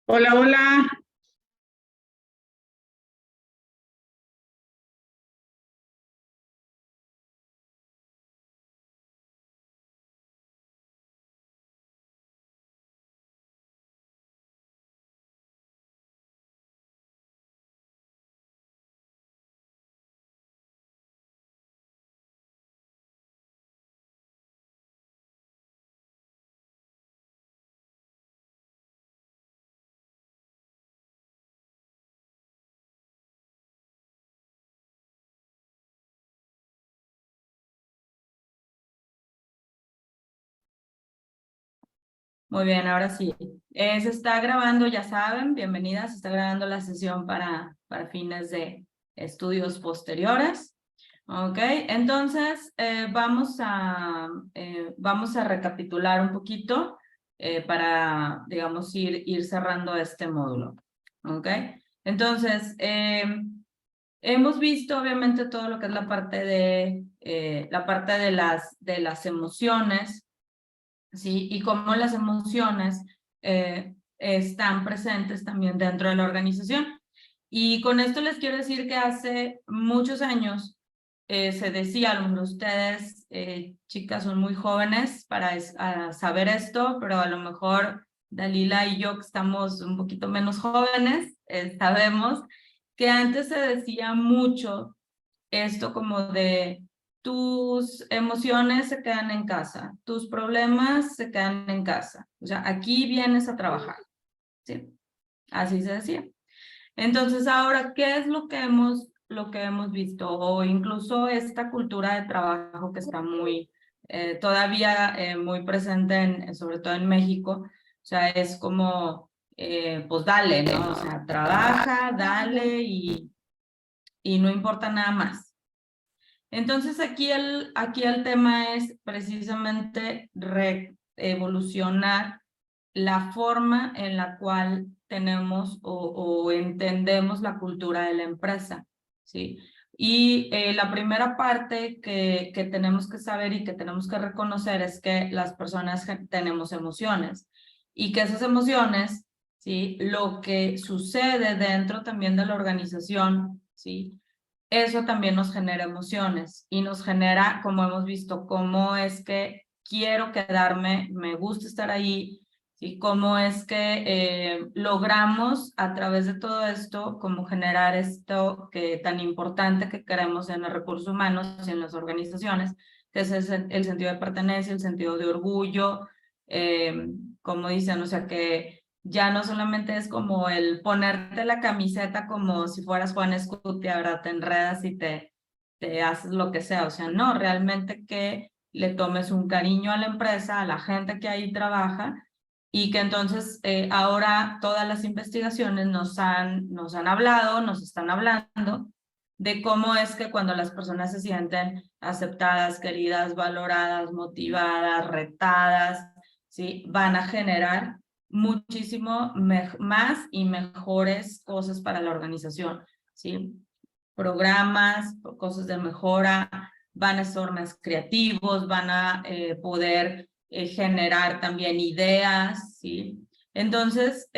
Hola, hola. Muy bien, ahora sí. Se está grabando, ya saben, bienvenidas. Se está grabando la sesión para fines de estudios posteriores. Ok, entonces vamos a recapitular un poquito para, digamos, ir cerrando este módulo. Ok, entonces hemos visto obviamente todo lo que es la parte de las emociones. ¿Sí? Y cómo las emociones están presentes también dentro de la organización. Y con esto les quiero decir que hace muchos años se decía, a lo mejor ustedes, chicas, son muy jóvenes para saber esto, pero a lo mejor Dalila y yo, que estamos un poquito menos jóvenes, sabemos que antes se decía mucho esto como de tus emociones se quedan en casa, tus problemas se quedan en casa. O sea, aquí vienes a trabajar, ¿sí? Así se decía. Entonces, ahora, ¿qué es lo que hemos visto? O incluso esta cultura de trabajo que está todavía muy presente, sobre todo en México. O sea, es como, pues dale, ¿no? O sea, trabaja, dale y no importa nada más. Entonces aquí el tema es precisamente evolucionar la forma en la cual tenemos o entendemos la cultura de la empresa, ¿sí? Y la primera parte que tenemos que saber y que tenemos que reconocer es que las personas tenemos emociones y que esas emociones, ¿sí? Lo que sucede dentro también de la organización, ¿sí? Eso también nos genera emociones y nos genera, como hemos visto, cómo es que quiero quedarme, me gusta estar ahí, y cómo es que logramos a través de todo esto, como generar esto que tan importante que queremos en los recursos humanos y en las organizaciones, que es el sentido de pertenencia, el sentido de orgullo, como dicen, o sea que ya no solamente es como el ponerte la camiseta como si fueras Juan Escutia, ¿verdad? Te enredas y te haces lo que sea. O sea, no, realmente que le tomes un cariño a la empresa, a la gente que ahí trabaja, y que entonces ahora todas las investigaciones nos han hablado, nos están hablando de cómo es que cuando las personas se sienten aceptadas, queridas, valoradas, motivadas, retadas, ¿sí? Van a generar muchísimo más y mejores cosas para la organización, ¿sí? Programas, cosas de mejora, van a ser más creativos, van a poder generar también ideas, ¿sí? Entonces,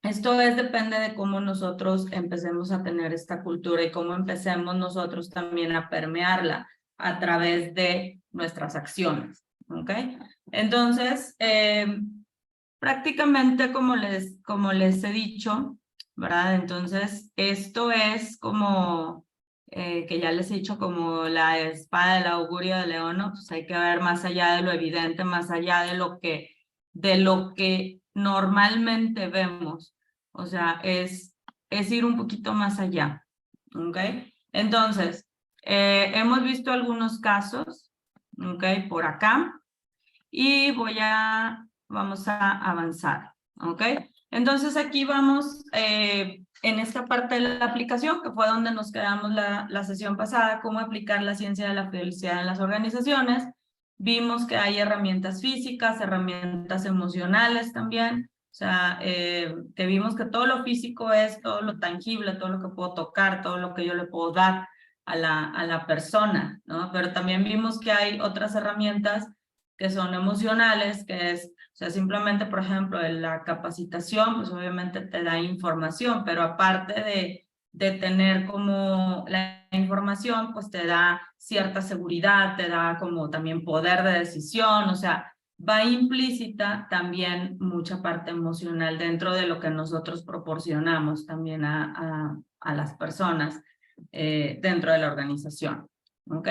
depende de cómo nosotros empecemos a tener esta cultura y cómo empecemos nosotros también a permearla a través de nuestras acciones, ¿ok? Entonces, prácticamente como les he dicho, ¿verdad? Entonces, esto es como, que ya les he dicho, como la espada del augurio de León, ¿no? Pues hay que ver más allá de lo evidente, más allá de lo que normalmente vemos. O sea, es ir un poquito más allá, ¿ok? Entonces, hemos visto algunos casos, ¿ok? Por acá. Y vamos a avanzar, ¿ok? Entonces aquí vamos en esta parte de la aplicación, que fue donde nos quedamos la sesión pasada, cómo aplicar la ciencia de la felicidad en las organizaciones. Vimos que hay herramientas físicas, herramientas emocionales también, o sea, que vimos que todo lo físico es todo lo tangible, todo lo que puedo tocar, todo lo que yo le puedo dar a la persona, ¿no? Pero también vimos que hay otras herramientas que son emocionales, que es, o sea, simplemente, por ejemplo, en la capacitación, pues obviamente te da información, pero aparte de tener como la información, pues te da cierta seguridad, te da como también poder de decisión, o sea, va implícita también mucha parte emocional dentro de lo que nosotros proporcionamos también a las personas dentro de la organización. ¿Ok?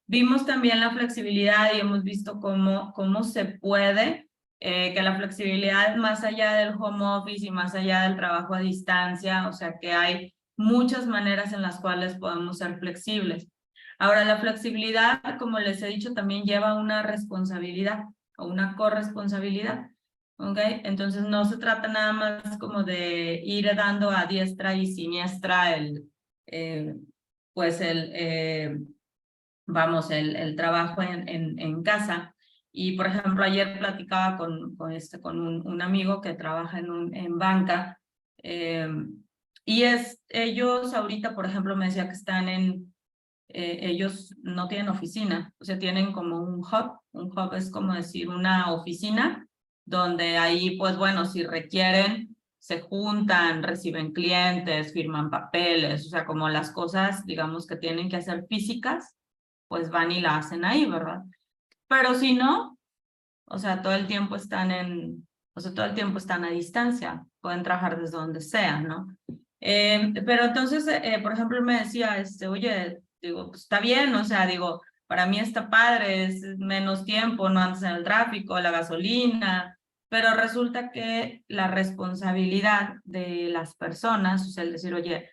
Vimos también la flexibilidad y hemos visto cómo se puede, que la flexibilidad más allá del home office y más allá del trabajo a distancia, o sea que hay muchas maneras en las cuales podemos ser flexibles. Ahora, la flexibilidad, como les he dicho, también lleva una responsabilidad o una corresponsabilidad. ¿Ok? Entonces no se trata nada más como de ir dando a diestra y siniestra el trabajo en casa. Y, por ejemplo, ayer platicaba con un amigo que trabaja en banca, y ellos ahorita, por ejemplo, me decía que ellos no tienen oficina, o sea, tienen como un hub es como decir una oficina, donde ahí, pues bueno, si requieren, se juntan, reciben clientes, firman papeles, o sea, como las cosas, digamos, que tienen que hacer físicas, pues van y la hacen ahí, ¿verdad? Pero si no, o sea, todo el tiempo están a distancia, pueden trabajar desde donde sea, ¿no? Pero entonces, por ejemplo, él me decía, oye, digo, pues está bien, o sea, digo, para mí está padre, es menos tiempo, no andas en el tráfico, la gasolina, pero resulta que la responsabilidad de las personas, o sea, el decir, oye,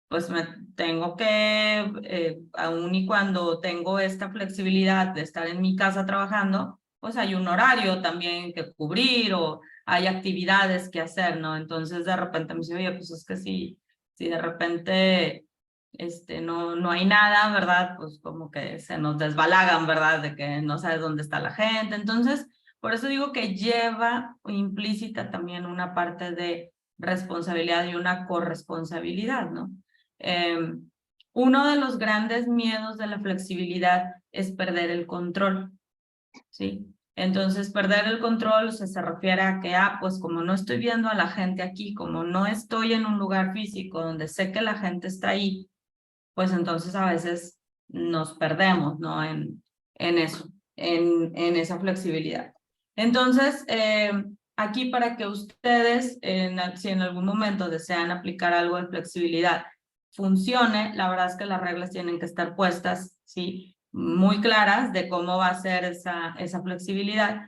pues me tengo que, aun y cuando tengo esta flexibilidad de estar en mi casa trabajando, pues hay un horario también que cubrir o hay actividades que hacer, ¿no? Entonces de repente me dice, oye, pues es que si de repente no hay nada, ¿verdad? Pues como que se nos desbalagan, ¿verdad? De que no sabes dónde está la gente. Entonces, por eso digo que lleva implícita también una parte de responsabilidad y una corresponsabilidad, ¿no? Uno de los grandes miedos de la flexibilidad es perder el control, ¿sí? Entonces, perder el control, o sea, se refiere a que, pues como no estoy viendo a la gente aquí, como no estoy en un lugar físico donde sé que la gente está ahí, pues entonces a veces nos perdemos, ¿no? En eso, en esa flexibilidad. Entonces, aquí para que ustedes, si en algún momento desean aplicar algo de flexibilidad, funcione, la verdad es que las reglas tienen que estar puestas, ¿sí? Muy claras de cómo va a ser esa flexibilidad.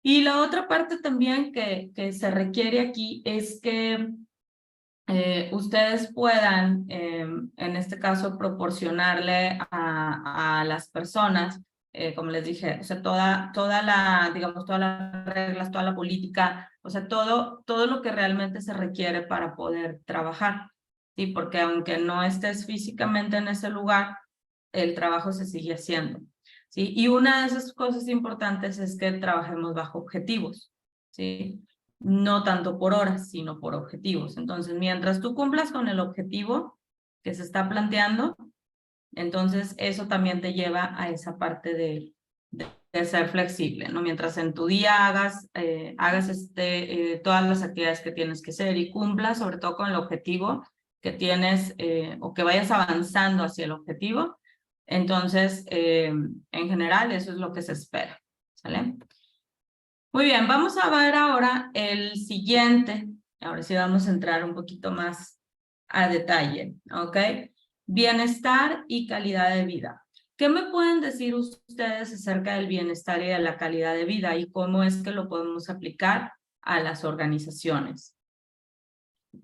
Y la otra parte también que se requiere aquí es que ustedes puedan, en este caso, proporcionarle a las personas, como les dije, o sea, digamos, todas las reglas, toda la política, o sea, todo lo que realmente se requiere para poder trabajar, ¿sí? Porque aunque no estés físicamente en ese lugar, el trabajo se sigue haciendo, ¿sí? Y una de esas cosas importantes es que trabajemos bajo objetivos, ¿sí? No tanto por horas, sino por objetivos. Entonces, mientras tú cumplas con el objetivo que se está planteando, entonces eso también te lleva a esa parte de ser flexible, ¿no? Mientras en tu día hagas todas las actividades que tienes que hacer y cumplas sobre todo con el objetivo que tienes o que vayas avanzando hacia el objetivo, entonces en general eso es lo que se espera, ¿sale? Muy bien, vamos a ver ahora el siguiente. Ahora sí vamos a entrar un poquito más a detalle, ¿ok? Bienestar y calidad de vida. ¿Qué me pueden decir ustedes acerca del bienestar y de la calidad de vida y cómo es que lo podemos aplicar a las organizaciones?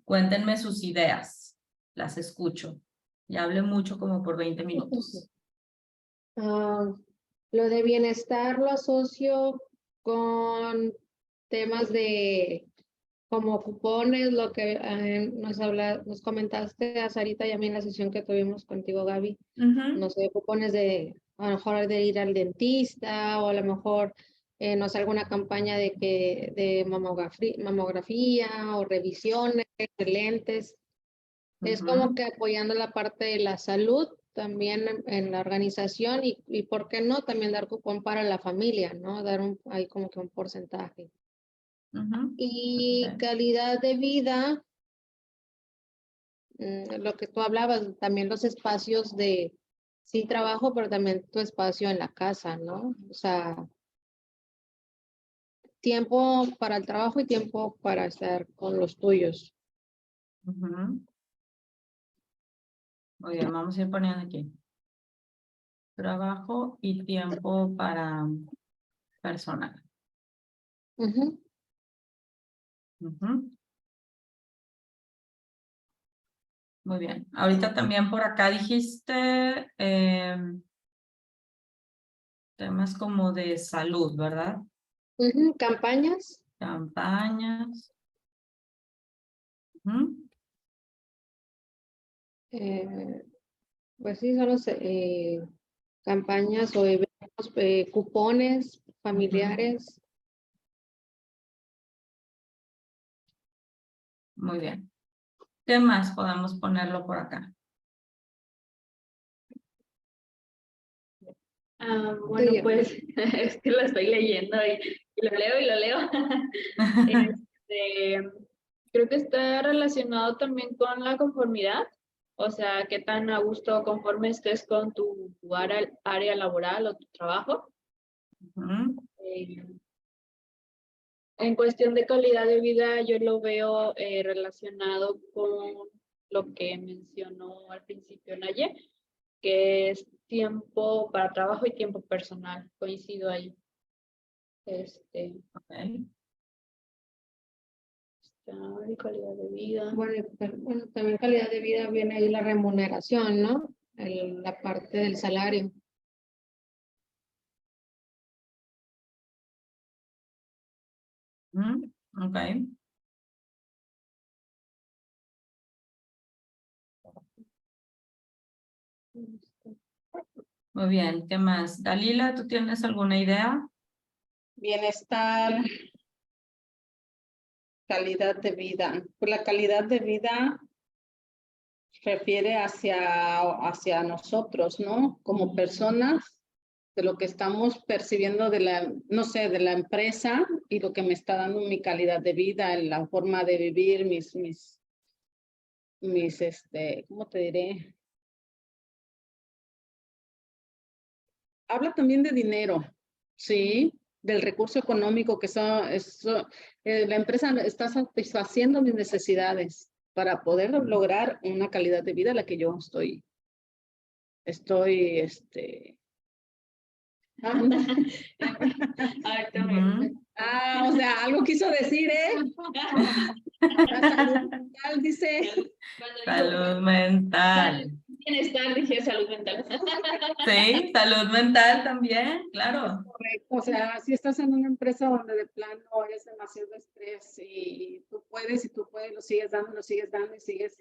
Cuéntenme sus ideas, las escucho. Ya hablé mucho como por 20 minutos. Lo de bienestar lo asocio con temas de como cupones, lo que nos comentaste a Sarita y a mí en la sesión que tuvimos contigo, Gaby. No sé, cupones de a lo mejor de ir al dentista o a lo mejor no sé, alguna campaña de mamografía o revisiones, lentes. Es como que apoyando la parte de la salud también en la organización y ¿por qué no? También dar cupón para la familia, ¿no? Dar ahí como que un porcentaje. Y Ok. calidad de vida, lo que tú hablabas, también los espacios de, sí, trabajo, pero también tu espacio en la casa, ¿no? O sea, tiempo para el trabajo y tiempo para estar con los tuyos. Muy bien, vamos a ir poniendo aquí. Trabajo y tiempo para personal. Ujú. Muy bien. Ahorita también por acá dijiste temas como de salud, ¿verdad? Ujú, campañas. Campañas. Pues sí, son los campañas o eventos, cupones familiares. Muy bien. ¿Qué más podemos ponerlo por acá? Bueno, Sí. pues es que lo estoy leyendo y lo leo y lo leo. Este, creo que está relacionado también con la conformidad, o sea, qué tan a gusto o conforme estés con tu área laboral o tu trabajo. Eh, en cuestión de calidad de vida, yo lo veo relacionado con lo que mencionó al principio Naye, que es tiempo para trabajo y tiempo personal. Coincido ahí. Okay. Y calidad de vida. Bueno, bueno, también calidad de vida viene ahí la remuneración, ¿no? La parte del salario. Ok. Muy bien. ¿Qué más? Dalila, ¿tú tienes alguna idea? Bienestar, calidad de vida. Pues la calidad de vida refiere hacia nosotros, ¿no? Como personas, de lo que estamos percibiendo de la, no sé, de la empresa y lo que me está dando mi calidad de vida, la forma de vivir, ¿cómo te diré? Habla también de dinero, ¿sí? Del recurso económico que la empresa está satisfaciendo mis necesidades para poder lograr una calidad de vida a la que yo estoy, o sea, algo quiso decir, ¿eh? La salud mental, dice. Salud mental. Bienestar, dije salud mental. Sí, salud mental también, claro. Correcto. O sea, si estás en una empresa donde de plano es demasiado estrés y tú puedes, lo sigues dando y sigues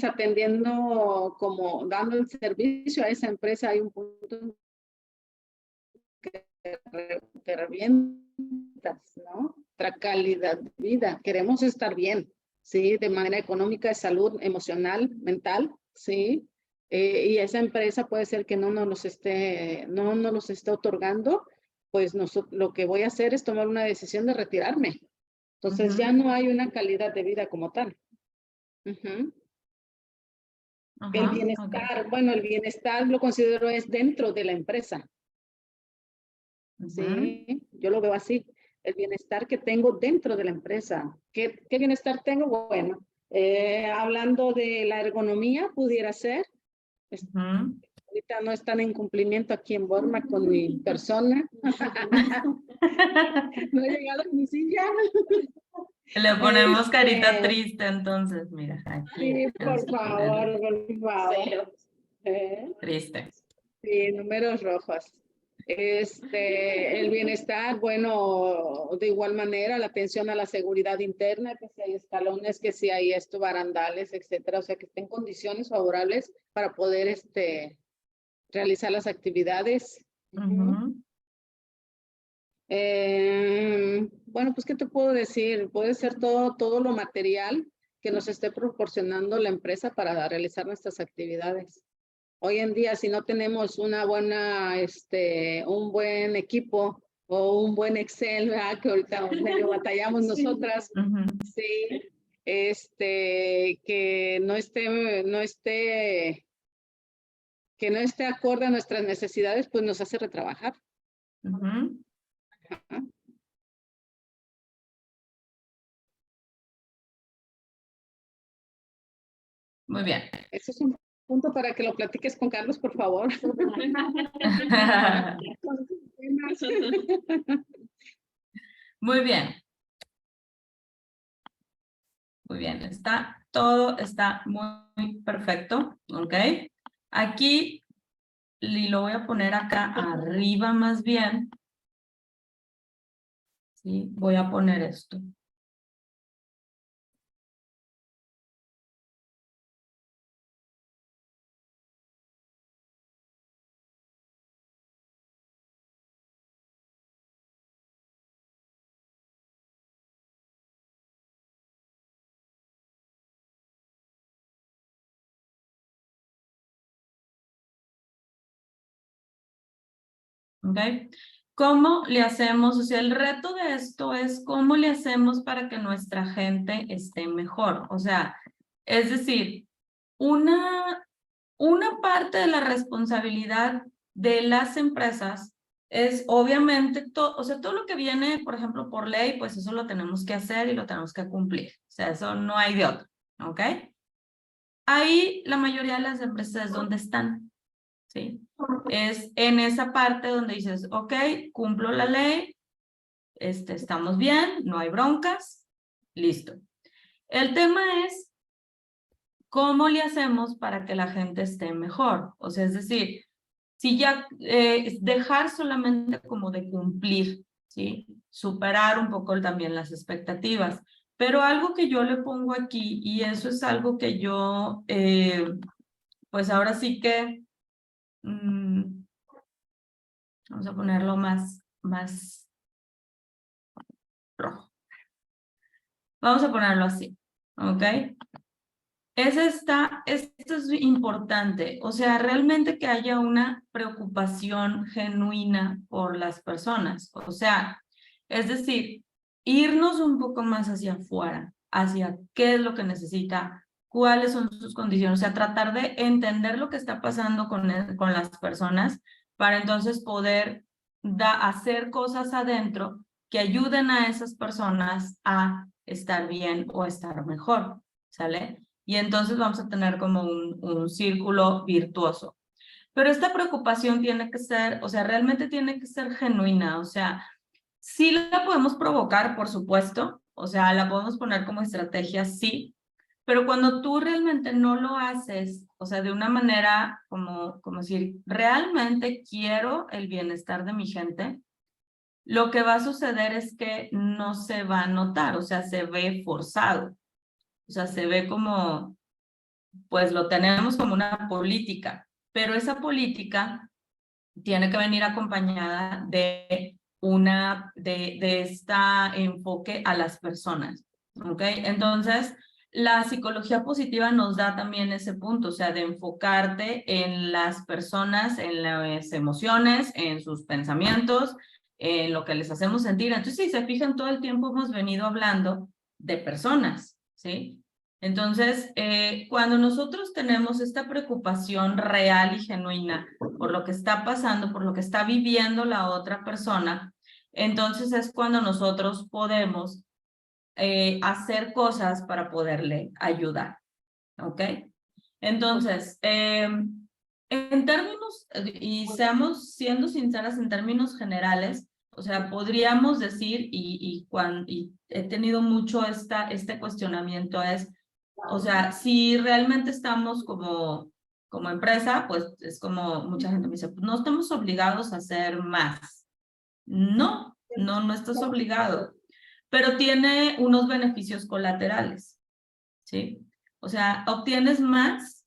atendiendo como dando el servicio a esa empresa, hay un punto que te revientas, ¿no? Otra calidad de vida. Queremos estar bien, ¿sí? De manera económica, de salud, emocional, mental, ¿sí? Y esa empresa puede ser que no nos los esté otorgando, pues lo que voy a hacer es tomar una decisión de retirarme. Entonces ya no hay una calidad de vida como tal. El bienestar, Okay. bueno, el bienestar lo considero es dentro de la empresa. Sí, yo lo veo así. El bienestar que tengo dentro de la empresa. ¿Qué bienestar tengo? Bueno, hablando de la ergonomía, pudiera ser. Ahorita no están en cumplimiento aquí en Borma con mi persona. No he llegado a mi silla. Le ponemos carita triste entonces, mira, aquí. Sí, por favor. Triste. Sí, números rojos. El bienestar, bueno, de igual manera, la atención a la seguridad interna, que si hay escalones, que si hay barandales, etcétera, o sea, que estén condiciones favorables para poder, realizar las actividades. Bueno, pues, ¿qué te puedo decir? Puede ser todo lo material que nos esté proporcionando la empresa para realizar nuestras actividades. Hoy en día, si no tenemos una buena, un buen equipo o un buen Excel, ¿verdad? Que ahorita medio batallamos nosotras, Ujú. sí, que no esté acorde a nuestras necesidades, pues nos hace retrabajar. Ujú. Ajá. Muy bien. Ese es un punto para que lo platiques con Carlos, por favor. Muy bien. Muy bien, todo está muy perfecto, ¿ok? Aquí, y lo voy a poner acá arriba más bien. Sí, voy a poner esto. ¿Ok? ¿Cómo le hacemos? O sea, el reto de esto es cómo le hacemos para que nuestra gente esté mejor. O sea, es decir, una parte de la responsabilidad de las empresas es obviamente o sea, todo lo que viene, por ejemplo, por ley, pues eso lo tenemos que hacer y lo tenemos que cumplir. O sea, eso no hay de otro, ¿ok? Ahí la mayoría de las empresas es donde están, ¿sí? Es en esa parte donde dices, ok, cumplo la ley, estamos bien, no hay broncas, listo. El tema es cómo le hacemos para que la gente esté mejor. O sea, es decir, si ya dejar solamente como de cumplir, ¿sí? Superar un poco también las expectativas. Pero algo que yo le pongo aquí, y eso es algo que yo, pues ahora sí que, vamos a ponerlo más rojo. Vamos a ponerlo así, ¿ok? Esto es importante, o sea, realmente que haya una preocupación genuina por las personas, o sea, es decir, irnos un poco más hacia afuera, hacia qué es lo que necesita, cuáles son sus condiciones, o sea, tratar de entender lo que está pasando con las personas para entonces poder hacer cosas adentro que ayuden a esas personas a estar bien o estar mejor, ¿sale? Y entonces vamos a tener como un círculo virtuoso. Pero esta preocupación tiene que ser, o sea, realmente tiene que ser genuina, o sea, sí la podemos provocar, por supuesto, o sea, la podemos poner como estrategia, sí, pero cuando tú realmente no lo haces, o sea, de una manera como decir, realmente quiero el bienestar de mi gente, lo que va a suceder es que no se va a notar, o sea, se ve forzado, o sea, se ve como, pues lo tenemos como una política, pero esa política tiene que venir acompañada de esta enfoque a las personas, ¿ok? Entonces, la psicología positiva nos da también ese punto, o sea, de enfocarte en las personas, en las emociones, en sus pensamientos, en lo que les hacemos sentir. Entonces, si se fijan, todo el tiempo hemos venido hablando de personas, ¿sí? Entonces, cuando nosotros tenemos esta preocupación real y genuina por lo que está pasando, por lo que está viviendo la otra persona, entonces es cuando nosotros podemos hacer cosas para poderle ayudar, ¿ok? Entonces, en términos, y seamos siendo sinceras en términos generales, o sea, podríamos decir, y he tenido mucho este cuestionamiento es, o sea, si realmente estamos como empresa, pues es como mucha gente me dice, pues no estamos obligados a hacer más. No estás obligado, pero tiene unos beneficios colaterales, ¿sí? O sea, obtienes más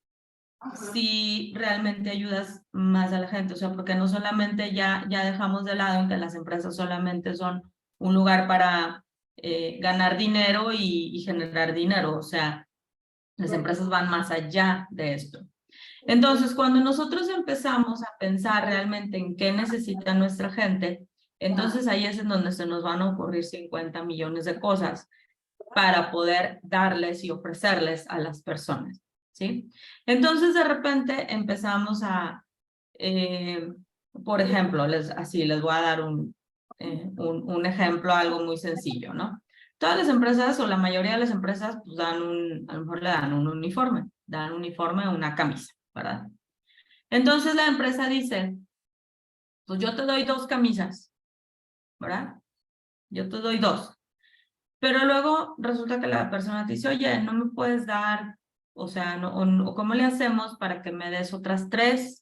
si realmente ayudas más a la gente, o sea, porque no solamente ya dejamos de lado en que las empresas solamente son un lugar para ganar dinero y generar dinero, o sea, las empresas van más allá de esto. Entonces, cuando nosotros empezamos a pensar realmente en qué necesita nuestra gente, entonces ahí es en donde se nos van a ocurrir 50 millones de cosas para poder darles y ofrecerles a las personas, ¿sí? Entonces, de repente empezamos a, por ejemplo, les voy a dar un ejemplo, algo muy sencillo, ¿no? Todas las empresas o la mayoría de las empresas pues a lo mejor le dan un uniforme, una camisa, ¿verdad? Entonces la empresa dice, pues yo te doy 2 camisas, ¿verdad? Yo te doy 2. Pero luego resulta que la persona te dice, oye, no me puedes dar, o sea, no, o ¿cómo le hacemos para que me des otras 3?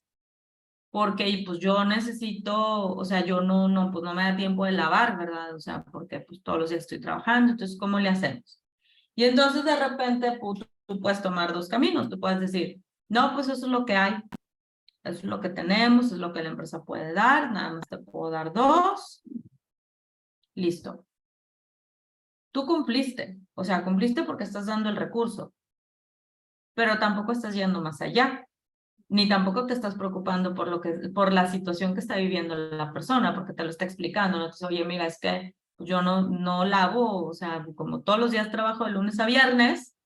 Porque pues yo necesito, o sea, yo pues no me da tiempo de lavar, ¿verdad? O sea, porque pues todos los días estoy trabajando, entonces, ¿cómo le hacemos? Y entonces de repente pues, tú puedes tomar 2 caminos, tú puedes decir, no, pues eso es lo que hay, eso es lo que tenemos, es lo que la empresa puede dar, nada más te puedo dar 2, listo. Tú cumpliste, o sea, cumpliste porque estás dando el recurso, pero tampoco estás yendo más allá, ni tampoco te estás preocupando por la situación que está viviendo la persona, porque te lo está explicando, ¿no? Entonces, oye, mira, es que yo no lavo, o sea, como todos los días trabajo de lunes a viernes,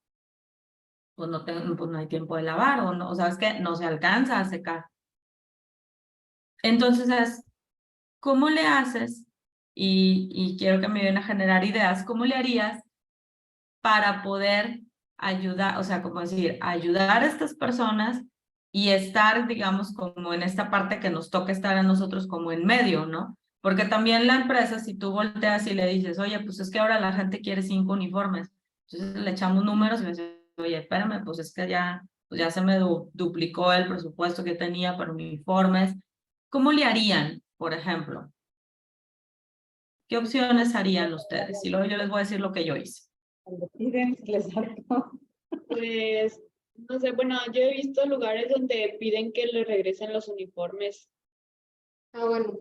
pues no hay tiempo de lavar, o sea, es que no se alcanza a secar. Entonces, ¿cómo le haces? Y quiero que me vayan a generar ideas, ¿cómo le harías para poder ayudar, o sea, como decir, ayudar a estas personas y estar, digamos, como en esta parte que nos toca estar a nosotros como en medio, ¿no? Porque también la empresa, si tú volteas y le dices, oye, pues es que ahora la gente quiere 5 uniformes, entonces le echamos números y me dice, oye, espérame, pues es que pues ya se me duplicó el presupuesto que tenía para uniformes. ¿Cómo le harían, por ejemplo? ¿Qué opciones harían ustedes? Y luego yo les voy a decir lo que yo hice. Cuando piden, les dan todo. Pues, no sé, bueno, yo he visto lugares donde piden que les regresen los uniformes. Ah, bueno,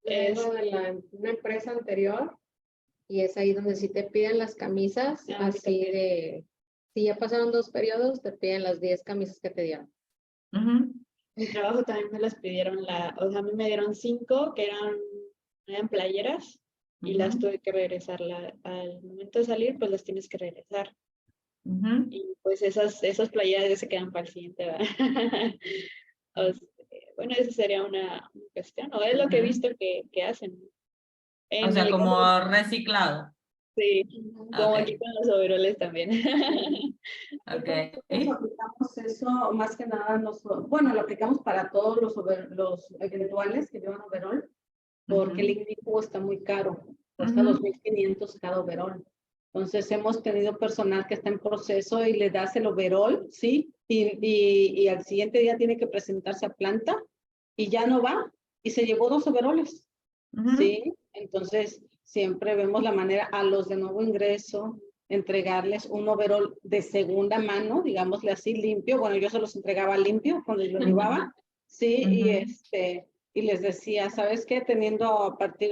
vengo de una empresa anterior y es ahí donde sí te piden las camisas, Ah, sí, así de, si ya pasaron 2 periodos, te piden las 10 camisas que te dieron. Mi trabajo también me las pidieron, o sea, a mí me dieron 5 que eran playeras y las tuve que regresar. Al momento de salir, pues las tienes que regresar. Y pues esas playeras ya se quedan para el siguiente, ¿verdad? Bueno, esa sería una cuestión, o es lo que he visto que hacen. O sea, El como caso- reciclado. Sí, como Ok. aquí con los overoles también. Ok. Nosotros aplicamos eso más que nada, bueno, lo aplicamos para todos los eventuales que llevan overall, porque el ignífugo está muy caro, cuesta 2,500 cada overall. Entonces hemos tenido personal que está en proceso y le das el overall, ¿sí? Y al siguiente día tiene que presentarse a planta y ya no va y se llevó 2 overoles, ¿sí? Entonces siempre vemos la manera a los de nuevo ingreso, entregarles un overall de segunda mano, digámosle así, limpio. Bueno, yo se los entregaba limpio cuando yo lo llevaba, ¿sí? Y les decía, ¿sabes qué?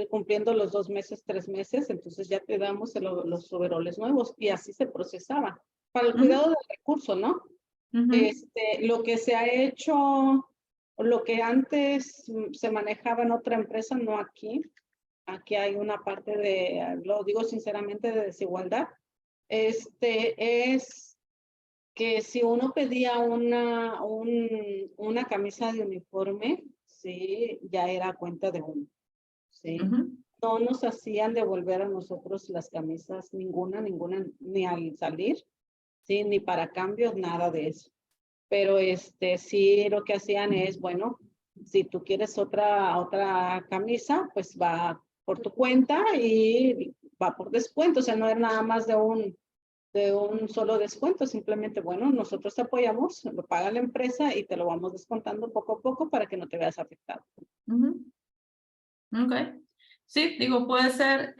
Cumpliendo los 2 meses, 3 meses, entonces ya te damos los overoles nuevos. Y así se procesaba. Para el cuidado del recurso, ¿no? Lo que se ha hecho, lo que antes se manejaba en otra empresa, no aquí. Aquí hay una parte lo digo sinceramente, de desigualdad. Es que si uno pedía una camisa de uniforme, sí, ya era cuenta de uno, sí. No nos hacían devolver a nosotros las camisas, ninguna, ni al salir, sí, ni para cambios, nada de eso. Pero sí, lo que hacían es, bueno, si tú quieres otra camisa, pues va por tu cuenta y va por descuento, o sea, no es nada más de un solo descuento, simplemente, bueno, nosotros te apoyamos, lo paga la empresa y te lo vamos descontando poco a poco para que no te veas afectado. Ok. Sí, digo, puede ser,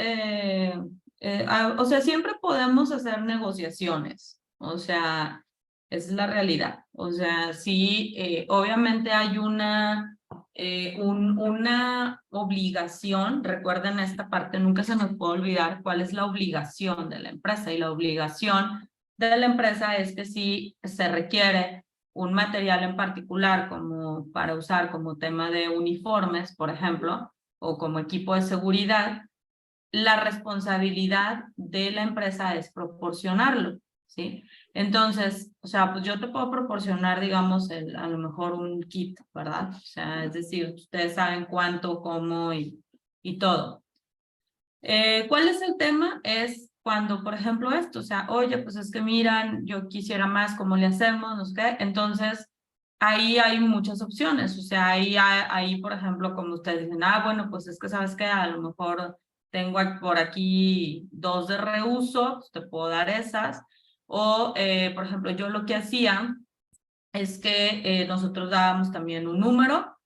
o sea, siempre podemos hacer negociaciones, o sea, es la realidad. O sea, sí, obviamente hay una obligación, recuerden esta parte, nunca se nos puede olvidar cuál es la obligación de la empresa, y la obligación de la empresa es que sí se requiere un material en particular como para usar como tema de uniformes, por ejemplo, o como equipo de seguridad, la responsabilidad de la empresa es proporcionarlo, ¿sí? Entonces, o sea, pues yo te puedo proporcionar, digamos, a lo mejor un kit, ¿verdad? O sea, es decir, ustedes saben cuánto, cómo y todo. ¿Cuál es el tema? Es cuando, por ejemplo, esto, o sea, oye, pues es que miran, yo quisiera más, ¿cómo le hacemos? No sé qué. Entonces, ahí hay muchas opciones, o sea, ahí, por ejemplo, como ustedes dicen, bueno, pues es que sabes que a lo mejor tengo por aquí 2 de reuso, pues te puedo dar esas. O, por ejemplo, yo lo que hacía es que nosotros dábamos también un número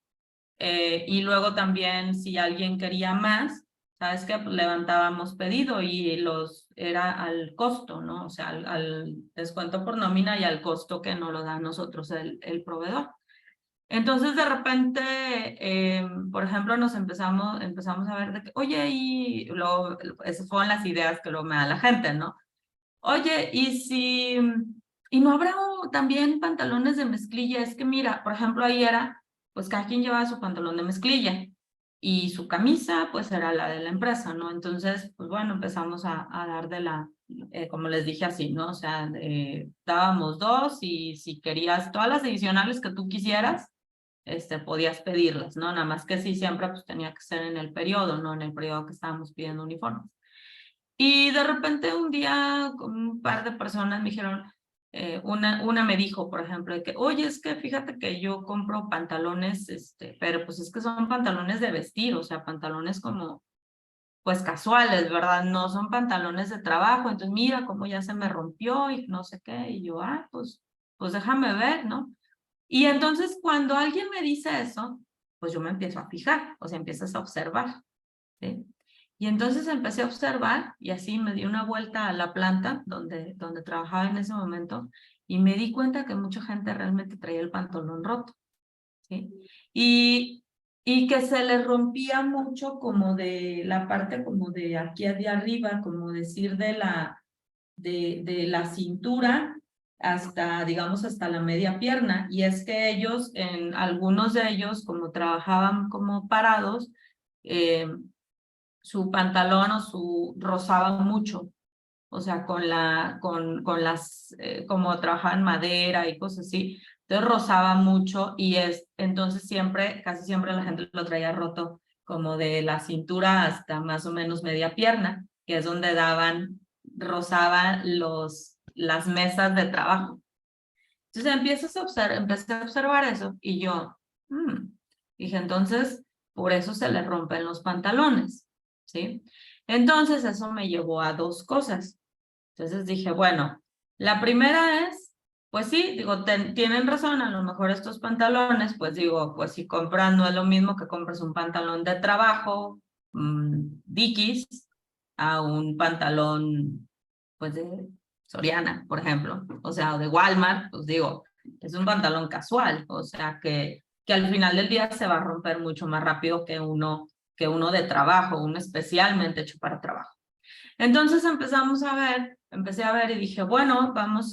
y luego también si alguien quería más, ¿sabes qué? Pues levantábamos pedido y era al costo, ¿no? O sea, al descuento por nómina y al costo que nos lo da a nosotros el proveedor. Entonces, de repente, por ejemplo, empezamos a ver de que, oye, y luego, esas fueron las ideas que luego me da la gente, ¿no? Oye, y no habrá también pantalones de mezclilla. Es que mira, por ejemplo, ahí era, pues cada quien llevaba su pantalón de mezclilla y su camisa, pues era la de la empresa, ¿no? Entonces, pues bueno, empezamos a dar como les dije así, ¿no? O sea, dábamos 2 y si querías todas las adicionales que tú quisieras, podías pedirlas, ¿no? Nada más que sí, siempre pues tenía que ser en el periodo, ¿no? En el periodo que estábamos pidiendo uniformes. Y de repente un día un par de personas me dijeron, una me dijo, por ejemplo, de que, oye, es que fíjate que yo compro pantalones, pero pues es que son pantalones de vestir, o sea, pantalones como, pues casuales, ¿verdad? No son pantalones de trabajo, entonces mira cómo ya se me rompió y no sé qué, y yo, pues déjame ver, ¿no? Y entonces cuando alguien me dice eso, pues yo me empiezo a fijar, o sea, empiezas a observar, ¿sí? Y entonces empecé a observar y así me di una vuelta a la planta donde trabajaba en ese momento y me di cuenta que mucha gente realmente traía el pantalón roto, ¿sí? Y que se le rompía mucho como de la parte como de aquí de arriba, como decir de la cintura hasta, digamos, hasta la media pierna. Y es que algunos de ellos, como trabajaban como parados, su pantalón rozaba mucho, o sea, con las, como trabajaban madera y cosas así, entonces rozaba mucho y entonces casi siempre la gente lo traía roto como de la cintura hasta más o menos media pierna, que es donde rozaban las mesas de trabajo. Entonces empecé a observar eso y yo, dije, entonces, por eso se le rompen los pantalones, ¿sí? Entonces eso me llevó a 2 cosas. Entonces dije, bueno, la primera es, pues sí, digo, tienen razón, a lo mejor estos pantalones, pues digo, pues si compras no es lo mismo que compres un pantalón de trabajo, Dickies, a un pantalón, pues de Soriana, por ejemplo, o sea, o de Walmart, pues digo, es un pantalón casual, o sea, que al final del día se va a romper mucho más rápido que uno de trabajo, uno especialmente hecho para trabajo. Entonces empecé a ver y dije, bueno, vamos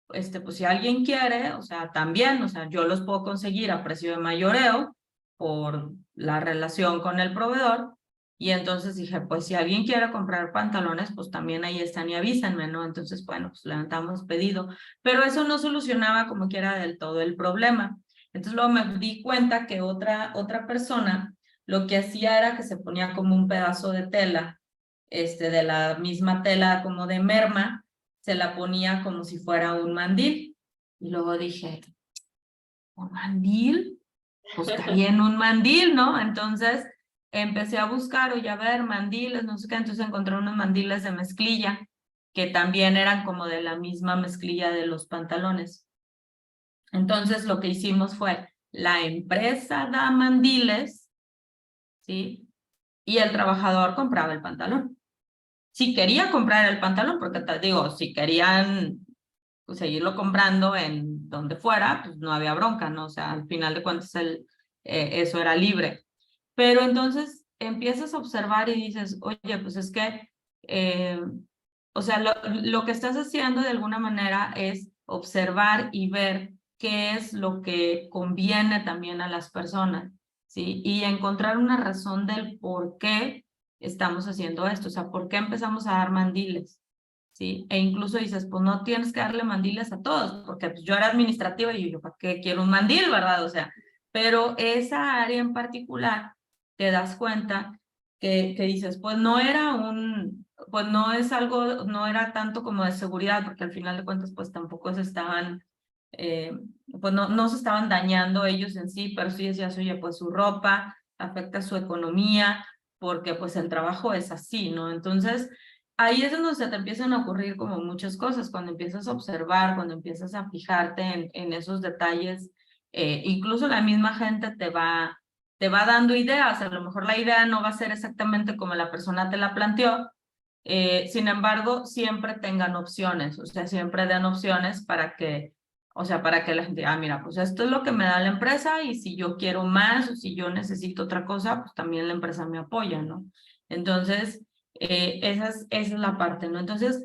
pues si alguien quiere, o sea, también, o sea, yo los puedo conseguir a precio de mayoreo por la relación con el proveedor. Y entonces dije, pues si alguien quiere comprar pantalones, pues también ahí están y avísenme, ¿no? Entonces, bueno, pues levantamos pedido. Pero eso no solucionaba como quiera del todo el problema. Entonces luego me di cuenta que otra persona lo que hacía era que se ponía como un pedazo de tela de la misma tela como de merma, se la ponía como si fuera un mandil. Y luego dije, ¿un mandil? Pues está bien un mandil, ¿no? Entonces empecé a buscar, oye, a ver, mandiles, no sé qué, entonces encontré unos mandiles de mezclilla, que también eran como de la misma mezclilla de los pantalones. Entonces lo que hicimos fue, la empresa da mandiles, ¿sí? Y el trabajador compraba el pantalón. Si quería comprar el pantalón, porque te digo, si querían seguirlo comprando en donde fuera, pues no había bronca, ¿no? O sea, al final de cuentas eso era libre. Pero entonces empiezas a observar y dices, oye, pues es que, o sea, lo que estás haciendo de alguna manera es observar y ver qué es lo que conviene también a las personas, ¿sí? Y encontrar una razón del por qué estamos haciendo esto, o sea, por qué empezamos a dar mandiles, ¿sí? E incluso dices, pues no tienes que darle mandiles a todos, porque pues, yo era administrativa y yo, ¿para qué quiero un mandil, verdad? O sea, pero esa área en particular, te das cuenta que dices, pues no era pues no es algo, no era tanto como de seguridad, porque al final de cuentas, pues tampoco se estaban, pues no se estaban dañando ellos en sí, pero sí decías, oye, pues su ropa afecta su economía, porque pues el trabajo es así, ¿no? Entonces, ahí es donde se te empiezan a ocurrir como muchas cosas, cuando empiezas a observar, cuando empiezas a fijarte en esos detalles, incluso la misma gente te va dando ideas, a lo mejor la idea no va a ser exactamente como la persona te la planteó, sin embargo, siempre tengan opciones, o sea, siempre den opciones para que, o sea, para que la gente, mira, pues esto es lo que me da la empresa y si yo quiero más o si yo necesito otra cosa, pues también la empresa me apoya, ¿no? Entonces, esa es la parte, ¿no? Entonces,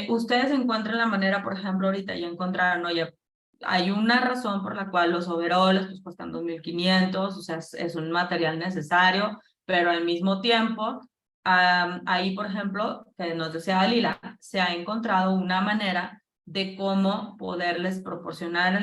ustedes encuentran la manera, por ejemplo, ahorita ya encontraron, oye, hay una razón por la cual los overoles pues cuestan 2,500, o sea, es un material necesario, pero al mismo tiempo, ahí, por ejemplo, que nos decía Dalila, se ha encontrado una manera de cómo poderles proporcionar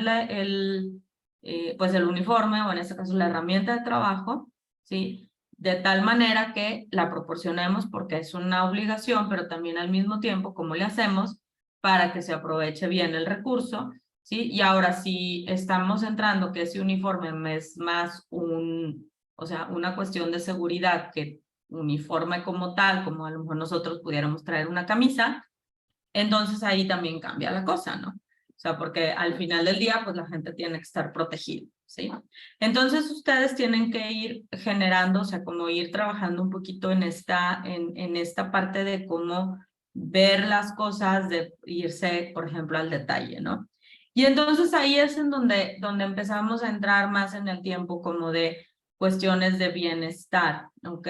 pues el uniforme, o en este caso la herramienta de trabajo, ¿sí? De tal manera que la proporcionemos porque es una obligación, pero también al mismo tiempo, ¿cómo le hacemos para que se aproveche bien el recurso? ¿Sí? Y ahora si estamos entrando que ese uniforme es más o sea, una cuestión de seguridad que uniforme como tal, como a lo mejor nosotros pudiéramos traer una camisa, entonces ahí también cambia la cosa, ¿no? O sea, porque al final del día, pues la gente tiene que estar protegida, ¿sí? Entonces ustedes tienen que ir generando, o sea, como ir trabajando un poquito en esta parte de cómo ver las cosas, de irse, por ejemplo, al detalle, ¿no? Y entonces ahí es en donde empezamos a entrar más en el tiempo como de cuestiones de bienestar, ¿ok?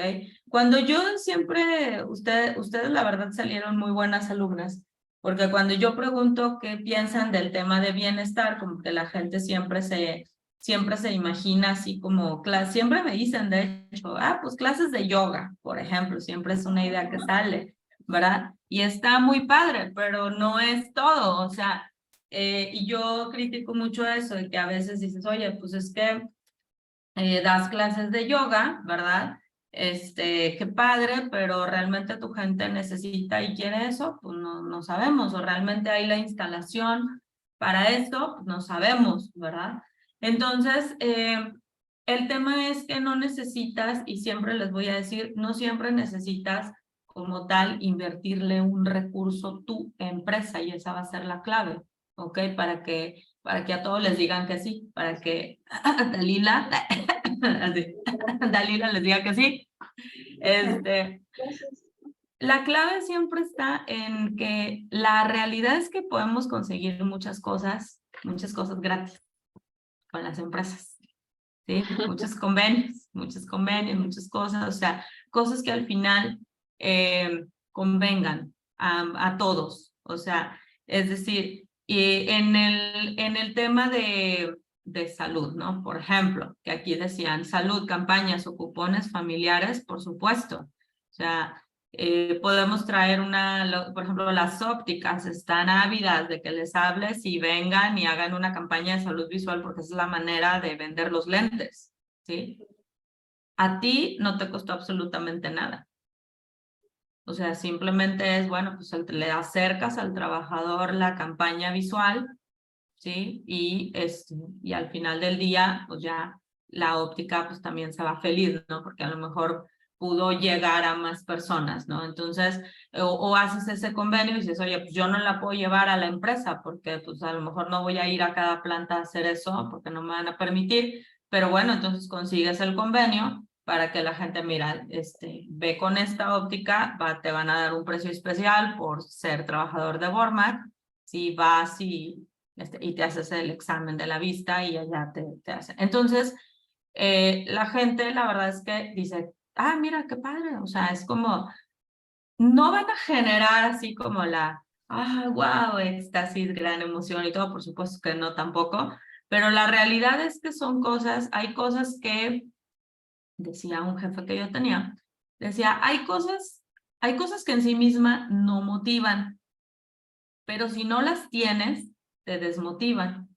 Cuando yo siempre, ustedes la verdad salieron muy buenas alumnas, porque cuando yo pregunto qué piensan del tema de bienestar, como que la gente siempre se imagina así como, siempre me dicen de hecho, pues clases de yoga, por ejemplo, siempre es una idea que sale, ¿verdad? Y está muy padre, pero no es todo, o sea, y yo critico mucho eso, de que a veces dices, oye, pues es que das clases de yoga, ¿verdad? Qué padre, pero realmente tu gente necesita y quiere eso, pues no sabemos, o realmente hay la instalación para esto, pues no sabemos, ¿verdad? Entonces, el tema es que no necesitas, y siempre les voy a decir, no siempre necesitas como tal invertirle un recurso tu empresa, y esa va a ser la clave, ¿ok? Para que a todos les digan que sí, para que Dalila, así, Dalila les diga que sí. La clave siempre está en que la realidad es que podemos conseguir muchas cosas gratis con las empresas, ¿sí? Muchas convenios, muchas cosas, o sea, cosas que al final convengan a todos, o sea, es decir, y en el tema de salud, ¿no? Por ejemplo, que aquí decían salud, campañas o cupones familiares, por supuesto. O sea, podemos traer por ejemplo, las ópticas están ávidas de que les hables y vengan y hagan una campaña de salud visual porque esa es la manera de vender los lentes, ¿sí? A ti no te costó absolutamente nada. O sea, simplemente es, bueno, pues le acercas al trabajador la campaña visual, ¿sí? Y al final del día, pues ya la óptica pues también se va feliz, ¿no? Porque a lo mejor pudo llegar a más personas, ¿no? Entonces, o haces ese convenio y dices, oye, pues yo no la puedo llevar a la empresa porque pues a lo mejor no voy a ir a cada planta a hacer eso porque no me van a permitir, pero bueno, entonces consigues el convenio para que la gente, mira, ve con esta óptica, te van a dar un precio especial por ser trabajador de Walmart, si vas y te haces el examen de la vista y allá te hacen. Entonces, la gente, la verdad es que dice, mira, qué padre, o sea, es como, no van a generar así como wow, éxtasis, gran emoción y todo, por supuesto que no tampoco, pero la realidad es que son cosas, hay cosas que, decía un jefe que yo tenía, decía, hay cosas que en sí misma no motivan, pero si no las tienes, te desmotivan.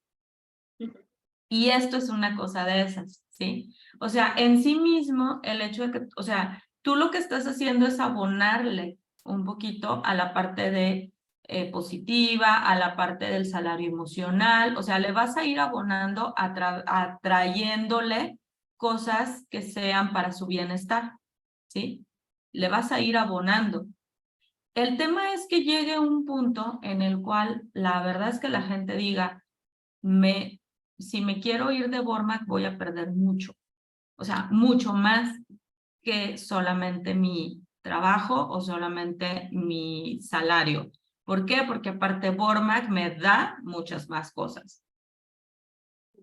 Y esto es una cosa de esas, ¿sí? O sea, en sí mismo, el hecho de que, o sea, tú lo que estás haciendo es abonarle un poquito a la parte de positiva, a la parte del salario emocional, o sea, le vas a ir abonando, atrayéndole cosas que sean para su bienestar, ¿sí? Le vas a ir abonando. El tema es que llegue un punto en el cual la verdad es que la gente diga, si me quiero ir de Bormac voy a perder mucho, o sea, mucho más que solamente mi trabajo o solamente mi salario. ¿Por qué? Porque aparte Bormac me da muchas más cosas.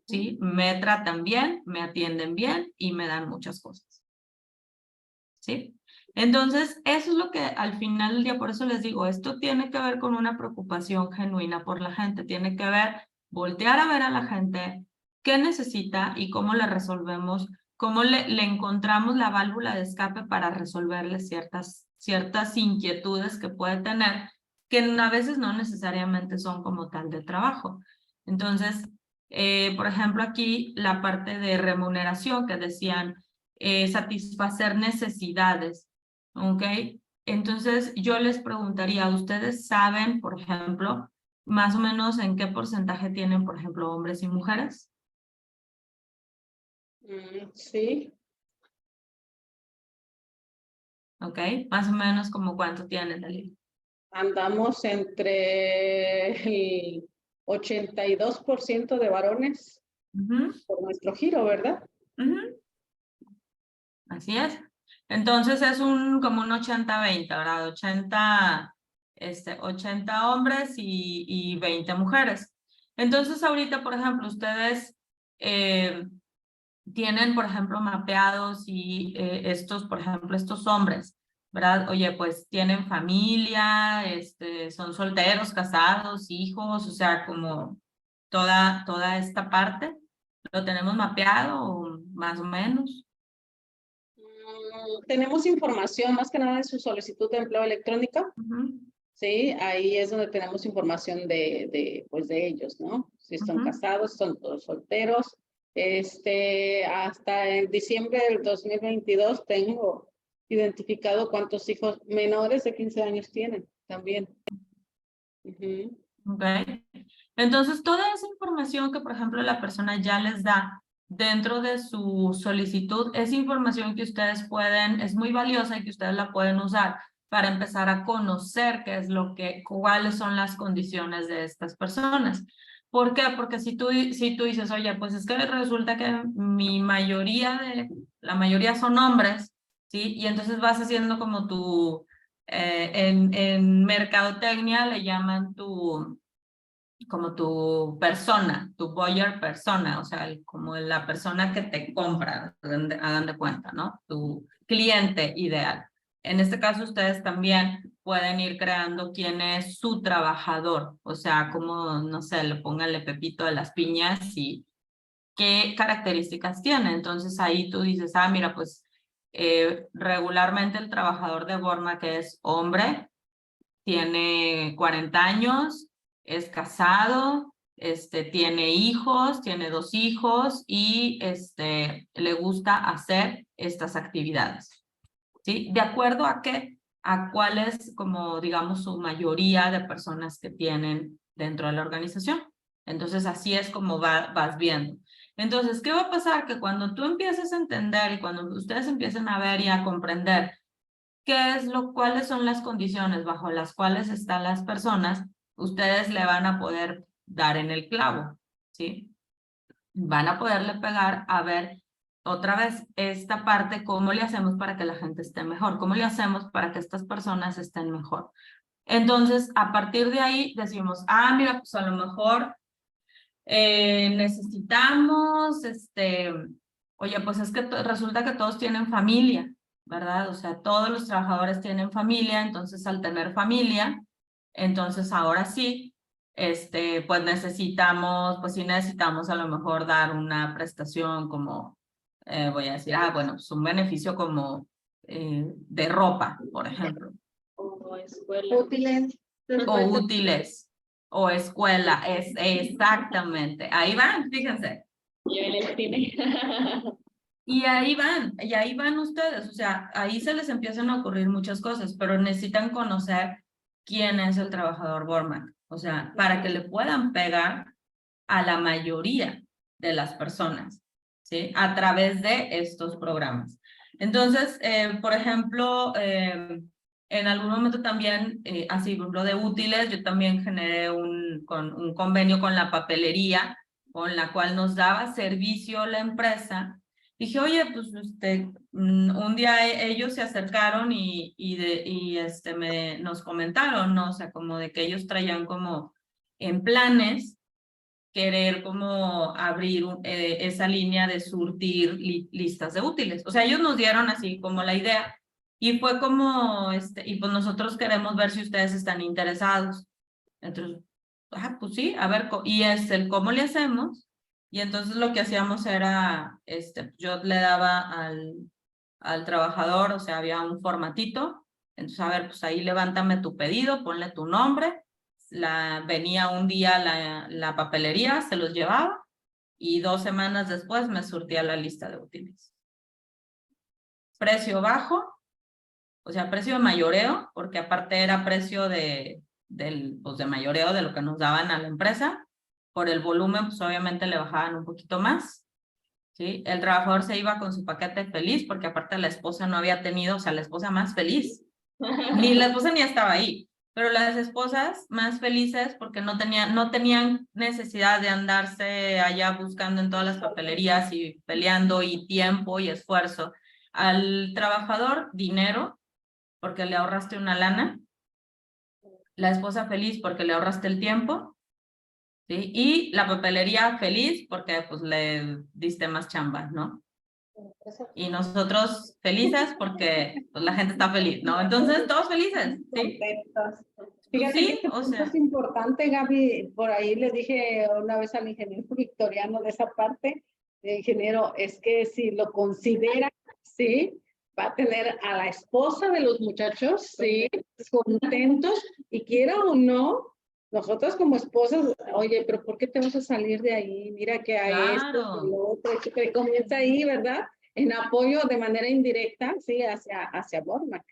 ¿Sí? Me tratan bien, me atienden bien y me dan muchas cosas. ¿Sí? Entonces, eso es lo que al final del día, por eso les digo, esto tiene que ver con una preocupación genuina por la gente, tiene que ver, voltear a ver a la gente qué necesita y cómo le resolvemos, cómo le encontramos la válvula de escape para resolverle ciertas inquietudes que puede tener, que a veces no necesariamente son como tal de trabajo. Entonces, por ejemplo, aquí la parte de remuneración que decían, satisfacer necesidades, ¿ok? Entonces, yo les preguntaría, ¿ustedes saben, por ejemplo, más o menos en qué porcentaje tienen, por ejemplo, hombres y mujeres? Sí, ¿Ok? Más o menos como cuánto tienen, Dalila. andamos entre el 82% de varones por nuestro giro, ¿verdad? Así es. Entonces es como un 80-20, ¿verdad? 80 hombres y 20 mujeres. Entonces ahorita, por ejemplo, ustedes tienen, por ejemplo, mapeados y por ejemplo, estos hombres, ¿verdad? Oye, pues tienen familia, son solteros, casados, hijos, o sea, como toda esta parte, ¿lo tenemos mapeado más o menos? Tenemos información más que nada de su solicitud de empleo electrónica. Sí, ahí es donde tenemos información pues de ellos, ¿no? Si son casados, son todos solteros. Hasta en diciembre del 2022 tengo identificado cuántos hijos menores de 15 años tienen también. Ok. Entonces, toda esa información que, por ejemplo, la persona ya les da dentro de su solicitud, es información que ustedes es muy valiosa y que ustedes la pueden usar para empezar a conocer cuáles son las condiciones de estas personas. ¿Por qué? Porque si tú dices, oye, pues es que resulta que la mayoría son hombres, ¿sí? Y entonces vas haciendo como en mercadotecnia le llaman como tu persona, tu buyer persona, o sea, como la persona que te compra, hagan de cuenta, ¿no? Tu cliente ideal. En este caso, ustedes también pueden ir creando quién es su trabajador, o sea, como, no sé, pónganle Pepito de las piñas y qué características tiene. Entonces ahí tú dices, mira, pues regularmente el trabajador de Borma, que es hombre, tiene 40 años, es casado, tiene hijos, tiene 2 hijos y le gusta hacer estas actividades. ¿Sí? ¿De acuerdo a qué? A cuál es, como digamos, su mayoría de personas que tienen dentro de la organización. Entonces, así es como vas viendo. Entonces, ¿qué va a pasar? Que cuando tú empieces a entender y cuando ustedes empiecen a ver y a comprender cuáles son las condiciones bajo las cuales están las personas, ustedes le van a poder dar en el clavo, ¿sí? Van a poderle pegar a ver otra vez esta parte, cómo le hacemos para que la gente esté mejor, cómo le hacemos para que estas personas estén mejor. Entonces, a partir de ahí decimos, mira, pues a lo mejor necesitamos, oye, pues es que resulta que todos tienen familia, ¿verdad? O sea, todos los trabajadores tienen familia, entonces al tener familia, Entonces ahora sí, pues necesitamos, pues sí necesitamos a lo mejor dar una prestación como, voy a decir, bueno, pues un beneficio como de ropa, por ejemplo. O escuela. Útiles. O útiles, o escuela, es exactamente. Ahí van, fíjense. Yo en el cine. Y ahí van ustedes, o sea, ahí se les empiezan a ocurrir muchas cosas, pero necesitan conocer quién es el trabajador Borman, o sea, para que le puedan pegar a la mayoría de las personas, ¿sí? A través de estos programas. Entonces, por ejemplo, en algún momento también, así, por ejemplo, de útiles, yo también generé un convenio con la papelería, con la cual nos daba servicio la empresa. Dije, oye, pues un día ellos se acercaron y nos comentaron, ¿no? O sea, como de que ellos traían como en planes querer como abrir esa línea de surtir listas de útiles. O sea, ellos nos dieron así como la idea y fue como, y pues nosotros queremos ver si ustedes están interesados. Entonces, pues sí, a ver, y es el cómo le hacemos. Y entonces lo que hacíamos era, yo le daba al trabajador, o sea, había un formatito. Entonces, a ver, pues ahí levántame tu pedido, ponle tu nombre. Venía un día la papelería, se los llevaba y 2 semanas después me surtía la lista de útiles. Precio bajo, o sea, precio de mayoreo, porque aparte era precio de mayoreo de lo que nos daban a la empresa. Por el volumen, pues obviamente le bajaban un poquito más, ¿sí? El trabajador se iba con su paquete feliz, porque aparte la esposa no había tenido, o sea, la esposa más feliz. Ni la esposa ni estaba ahí, pero las esposas más felices porque no tenían necesidad de andarse allá buscando en todas las papelerías y peleando y tiempo y esfuerzo. Al trabajador, dinero, porque le ahorraste una lana. La esposa feliz porque le ahorraste el tiempo, ¿sí? Y la papelería feliz porque pues le diste más chamba, ¿no? Y nosotros felices porque pues, la gente está feliz, ¿no? Entonces, todos felices, ¿sí? Fíjate Sí, que este o punto sea. es importante, Gaby. Por ahí le dije una vez al ingeniero victoriano de esa parte, el ingeniero, es que si lo considera, sí, va a tener a la esposa de los muchachos, sí, contentos, y quiera o no, nosotros como esposas, oye, pero ¿por qué te vas a salir de ahí? Mira que hay esto, Claro. que lo otro, que comienza ahí, ¿verdad? En apoyo de manera indirecta, sí, hacia Borman.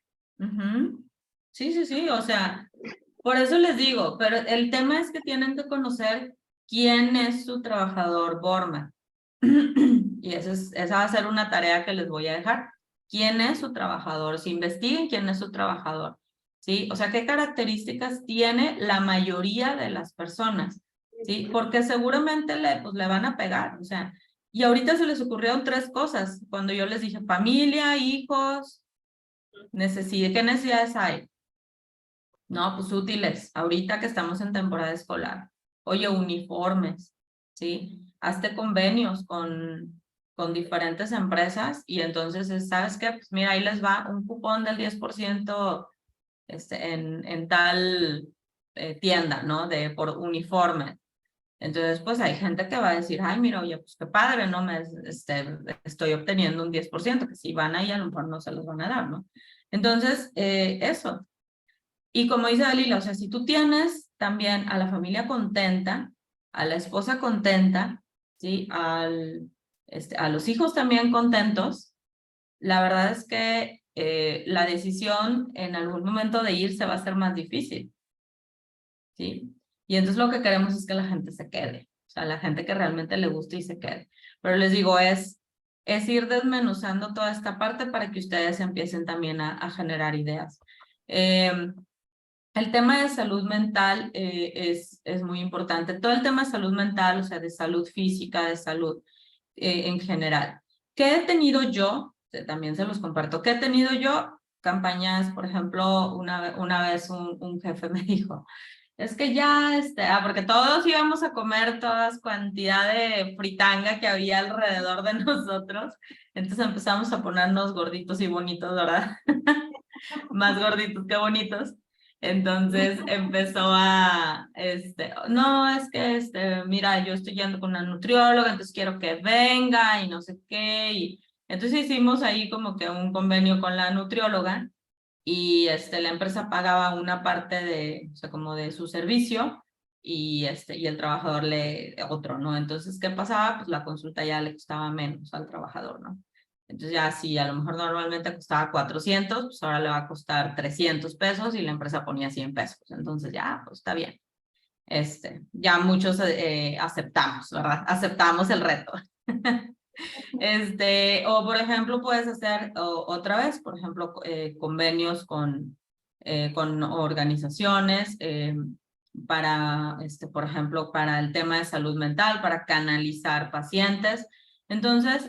Sí, sí, sí, o sea, por eso les digo, pero el tema es que tienen que conocer quién es su trabajador Borman. Y esa va a ser una tarea que les voy a dejar. ¿Quién es su trabajador? Si investiguen quién es su trabajador, ¿sí? O sea, qué características tiene la mayoría de las personas, ¿sí? Porque seguramente pues, le van a pegar, o sea, y ahorita se les ocurrieron 3 cosas, cuando yo les dije familia, hijos, ¿qué necesidades hay? No, pues útiles, ahorita que estamos en temporada escolar. Oye, uniformes, ¿sí? Hazte convenios con diferentes empresas y entonces, ¿sabes qué? Pues mira, ahí les va un cupón del 10% en tal tienda, ¿no? Por uniforme. Entonces, pues hay gente que va a decir, ay, mira, oye, pues qué padre, ¿no? Estoy obteniendo un 10%, que si van ahí a lo mejor no se los van a dar, ¿no? Entonces, eso. Y como dice Dalila, o sea, si tú tienes también a la familia contenta, a la esposa contenta, ¿sí? A los hijos también contentos, la verdad es que la decisión en algún momento de irse va a ser más difícil, ¿sí? Y entonces lo que queremos es que la gente se quede, o sea, la gente que realmente le guste y se quede. Pero les digo, es ir desmenuzando toda esta parte para que ustedes empiecen también a generar ideas. El tema de salud mental es muy importante. Todo el tema de salud mental, o sea, de salud física, de salud en general. ¿Qué he tenido yo? También se los comparto. ¿Qué he tenido yo? Campañas, por ejemplo, una vez un jefe me dijo, es que ya, porque todos íbamos a comer toda cantidad de fritanga que había alrededor de nosotros. Entonces empezamos a ponernos gorditos y bonitos, ¿verdad? Más gorditos que bonitos. Entonces empezó a, no, es que, mira, yo estoy yendo con una nutrióloga, entonces quiero que venga y no sé qué. Y entonces hicimos ahí como que un convenio con la nutrióloga y la empresa pagaba una parte de, o sea, como de su servicio y el trabajador otro, ¿no? Entonces, ¿qué pasaba? Pues la consulta ya le costaba menos al trabajador, ¿no? Entonces ya si a lo mejor normalmente costaba 400, pues ahora le va a costar 300 pesos y la empresa ponía 100 pesos. Entonces ya, pues está bien. Ya muchos aceptamos, ¿verdad? Aceptamos el reto. O por ejemplo, puedes hacer otra vez, por ejemplo, convenios con organizaciones para, por ejemplo, para el tema de salud mental, para canalizar pacientes. Entonces,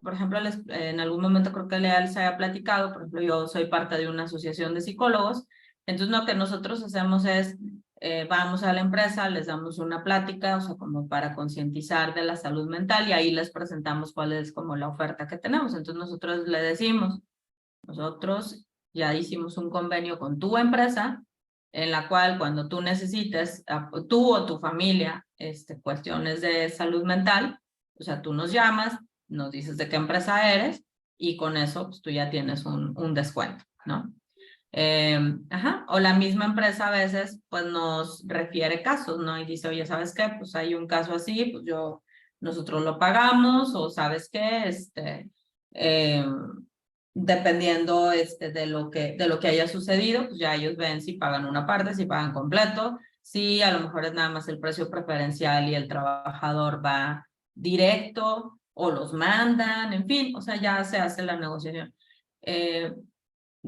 por ejemplo, en algún momento creo que les había platicado, por ejemplo, yo soy parte de una asociación de psicólogos, entonces lo que nosotros hacemos es vamos a la empresa, les damos una plática, o sea, como para concientizar de la salud mental y ahí les presentamos cuál es como la oferta que tenemos. Entonces nosotros le decimos, nosotros ya hicimos un convenio con tu empresa en la cual cuando tú necesites, tú o tu familia, cuestiones de salud mental, o sea, tú nos llamas, nos dices de qué empresa eres y con eso pues, tú ya tienes un descuento, ¿no? O la misma empresa a veces pues nos refiere casos, ¿no? Y dice, oye, ¿sabes qué? Pues hay un caso así, pues nosotros lo pagamos, o ¿sabes qué? Dependiendo de lo que haya sucedido, pues ya ellos ven si pagan una parte, si pagan completo, si a lo mejor es nada más el precio preferencial y el trabajador va directo o los mandan, en fin, o sea, ya se hace la negociación.